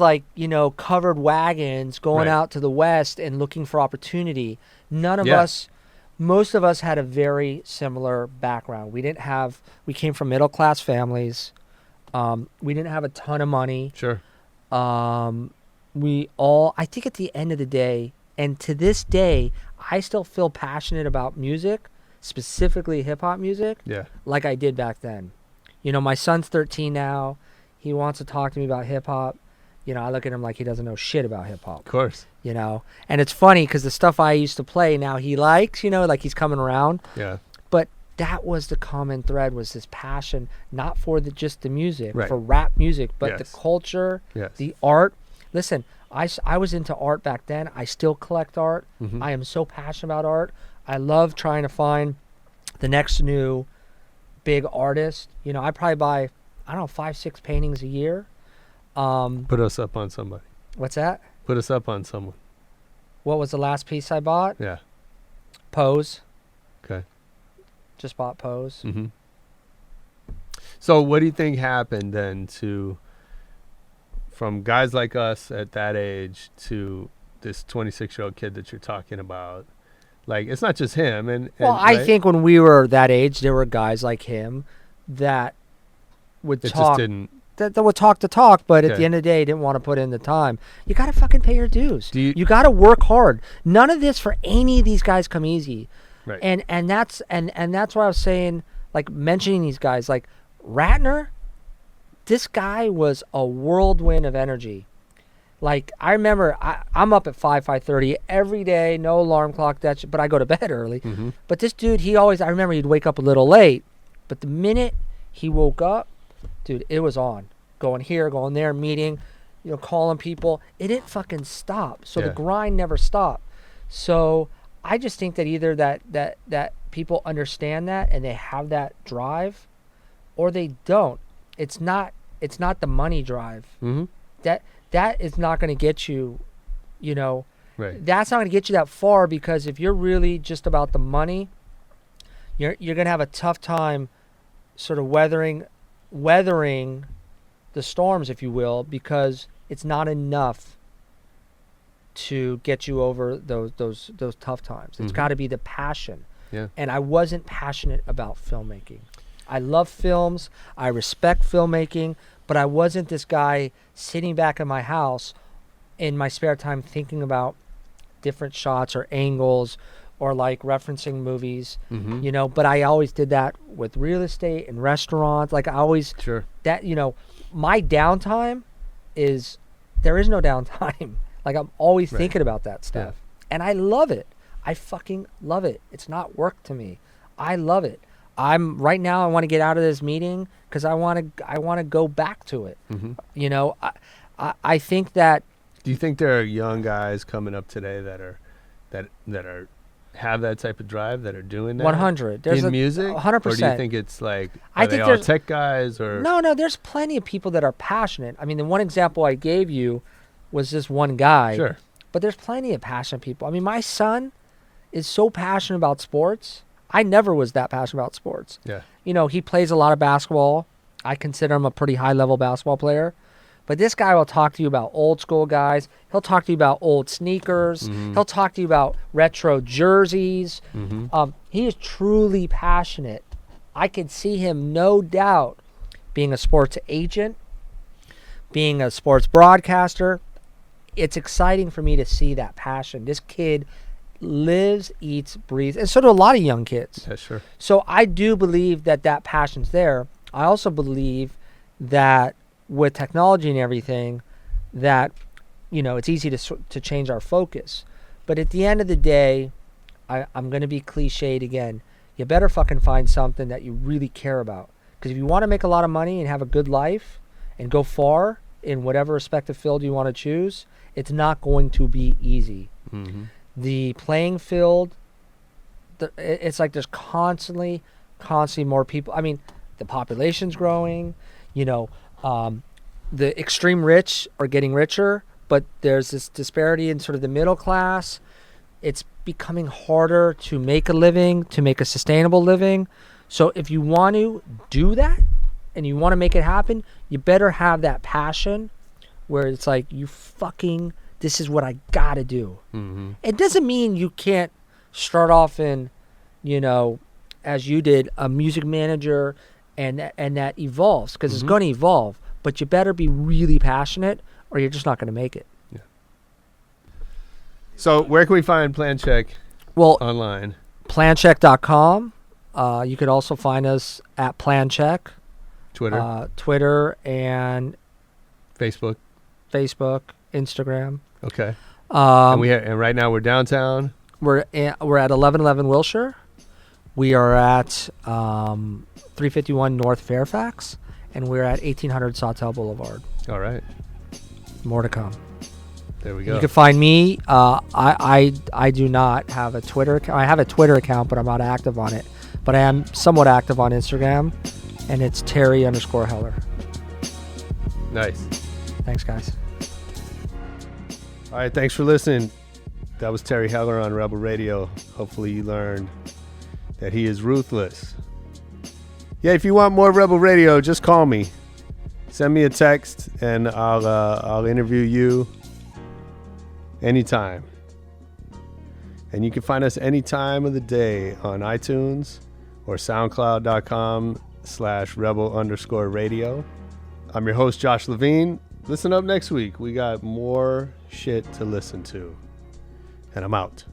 [SPEAKER 7] covered wagons going
[SPEAKER 6] Right.
[SPEAKER 7] out to the West and looking for opportunity. None of
[SPEAKER 6] Yeah.
[SPEAKER 7] us, most of us had a very similar background. We came from middle class families. We didn't have a ton of money.
[SPEAKER 6] Sure.
[SPEAKER 7] I think at the end of the day, and to this day, I still feel passionate about music, specifically hip hop music,
[SPEAKER 6] Yeah.
[SPEAKER 7] like I did back then. My son's 13 now. He wants to talk to me about hip hop. I look at him like he doesn't know shit about hip hop.
[SPEAKER 6] Of course.
[SPEAKER 7] And it's funny because the stuff I used to play now he likes, like he's coming around.
[SPEAKER 6] Yeah.
[SPEAKER 7] But that was the common thread, was this passion, not for just the music,
[SPEAKER 6] Right.
[SPEAKER 7] for rap music, but the
[SPEAKER 6] Yes.
[SPEAKER 7] culture,
[SPEAKER 6] Yes.
[SPEAKER 7] the art. Listen, I was into art back then. I still collect art.
[SPEAKER 6] Mhm.
[SPEAKER 7] I am so passionate about art. I love trying to find the next new big artist. I probably buy, 5-6 paintings a year.
[SPEAKER 6] Put us up on somebody.
[SPEAKER 7] What's that?
[SPEAKER 6] Put us up on someone.
[SPEAKER 7] What was the last piece I bought?
[SPEAKER 6] Yeah.
[SPEAKER 7] Pose.
[SPEAKER 6] Okay.
[SPEAKER 7] Just bought Pose.
[SPEAKER 6] Mm-hmm. So what do you think happened then from guys like us at that age to this 26-year-old kid that you're talking about? Like, it's not just him.
[SPEAKER 7] Well, I
[SPEAKER 6] right?
[SPEAKER 7] think when we were that age, there were guys like him that would
[SPEAKER 6] it
[SPEAKER 7] talk.
[SPEAKER 6] just didn't.
[SPEAKER 7] That would talk the talk, but at
[SPEAKER 6] Okay.
[SPEAKER 7] the end of the day, didn't want to put in the time. You got to fucking pay your dues.
[SPEAKER 6] Do you-
[SPEAKER 7] You got to work hard. None of this for any of these guys come easy.
[SPEAKER 6] Right.
[SPEAKER 7] And that's why I was saying, like, mentioning these guys, like Ratner. This guy was a whirlwind of energy. Like, I remember I'm up at 5:30 every day, no alarm clock, but I go to bed early.
[SPEAKER 6] Mhm.
[SPEAKER 7] But this dude, I remember he'd wake up a little late, but the minute he woke up, dude, it was on. Going here, going there, meeting, calling people. It didn't fucking stop. So the
[SPEAKER 6] Yeah.
[SPEAKER 7] grind never stopped. So I just think that either that people understand that and they have that drive, or they don't. It's not the money drive.
[SPEAKER 6] Mm-hmm.
[SPEAKER 7] That is not going to get you,
[SPEAKER 6] Right.
[SPEAKER 7] that's not going to get you that far, because if you're really just about the money, you're going to have a tough time sort of weathering the storms, if you will, because it's not enough to get you over those tough times. It's
[SPEAKER 6] Mhm.
[SPEAKER 7] got to be the passion.
[SPEAKER 6] Yeah.
[SPEAKER 7] And I wasn't passionate about filmmaking. I love films. I respect filmmaking, but I wasn't this guy sitting back in my house in my spare time thinking about different shots or angles or like referencing movies,
[SPEAKER 6] Mm-hmm.
[SPEAKER 7] but I always did that with real estate and restaurants. Like I always,
[SPEAKER 6] Sure.
[SPEAKER 7] that, my downtime there is no downtime. Like I'm always
[SPEAKER 6] Right.
[SPEAKER 7] thinking about that stuff. And I love it. I fucking love it. It's not work to me. I love it. Right now I want to get out of this meeting because I want to go back to it.
[SPEAKER 6] Mm-hmm.
[SPEAKER 7] I think that
[SPEAKER 6] Do you think there are young guys coming up today that have that type of drive, that are doing that?
[SPEAKER 7] 100. There's
[SPEAKER 6] in music?
[SPEAKER 7] 100%.
[SPEAKER 6] Or do you think it's like,
[SPEAKER 7] I
[SPEAKER 6] are
[SPEAKER 7] think
[SPEAKER 6] they all
[SPEAKER 7] there's-
[SPEAKER 6] tech guys or?
[SPEAKER 7] No, there's plenty of people that are passionate. I mean, the one example I gave you was this one guy.
[SPEAKER 6] Sure.
[SPEAKER 7] But there's plenty of passionate people. I mean, my son is so passionate about sports. I never was that passionate about sports.
[SPEAKER 6] Yeah.
[SPEAKER 7] He plays a lot of basketball. I consider him a pretty high-level basketball player. But this guy will talk to you about old school guys. He'll talk to you about old sneakers.
[SPEAKER 6] Mhm.
[SPEAKER 7] He'll talk to you about retro jerseys.
[SPEAKER 6] Mm-hmm.
[SPEAKER 7] He is truly passionate. I could see him, no doubt, being a sports agent, being a sports broadcaster. It's exciting for me to see that passion. This kid lives, eats, breathes, and so do a lot of young kids.
[SPEAKER 6] Yeah, sure.
[SPEAKER 7] So I do believe that passion's there. I also believe that with technology and everything, that it's easy to change our focus. But at the end of the day, I'm going to be cliched again. you better fucking find something that you really care about. Because if you want to make a lot of money and have a good life and go far in whatever respective field you want to choose, it's not going to be easy.
[SPEAKER 6] Mm-hmm.
[SPEAKER 7] The playing field, it's like there's constantly more people. I mean, the population's growing, you know, the extreme rich are getting richer, but there's this disparity in sort of the middle class. It's becoming harder to make a living, to make a sustainable living. So if you want to do that and you want to make it happen, you better have that passion where it's like, this is what I gotta do.
[SPEAKER 6] Mm-hmm.
[SPEAKER 7] It doesn't mean you can't start off in, you know, as you did, a music manager, and that evolves, because it's going to evolve. But you better be really passionate, or you're just not going to make it.
[SPEAKER 6] Yeah. So where can we find Plan Check?
[SPEAKER 7] Well,
[SPEAKER 6] online.
[SPEAKER 7] Plancheck.com. You could also find us at Plan Check.
[SPEAKER 6] Twitter.
[SPEAKER 7] And
[SPEAKER 6] Facebook,
[SPEAKER 7] Instagram.
[SPEAKER 6] Okay. And right now we're downtown.
[SPEAKER 7] We're at 1111 Wilshire. We are at 351 North Fairfax, and we're at 1800 Sawtell Boulevard.
[SPEAKER 6] All right.
[SPEAKER 7] More to come.
[SPEAKER 6] There we go.
[SPEAKER 7] You can find me. I do not have a Twitter account. I have a Twitter account, but I'm not active on it. But I am somewhat active on Instagram, and it's Terry_Heller.
[SPEAKER 6] Nice.
[SPEAKER 7] Thanks, guys.
[SPEAKER 6] All right, thanks for listening. That was Terry Heller on Rebel Radio. Hopefully you learned that he is ruthless. Yeah, if you want more Rebel Radio, just call me. Send me a text, and I'll interview you anytime. And you can find us any time of the day on iTunes or SoundCloud.com/rebel_radio. I'm your host, Josh Levine. Listen up next week. We got more shit to listen to. And I'm out.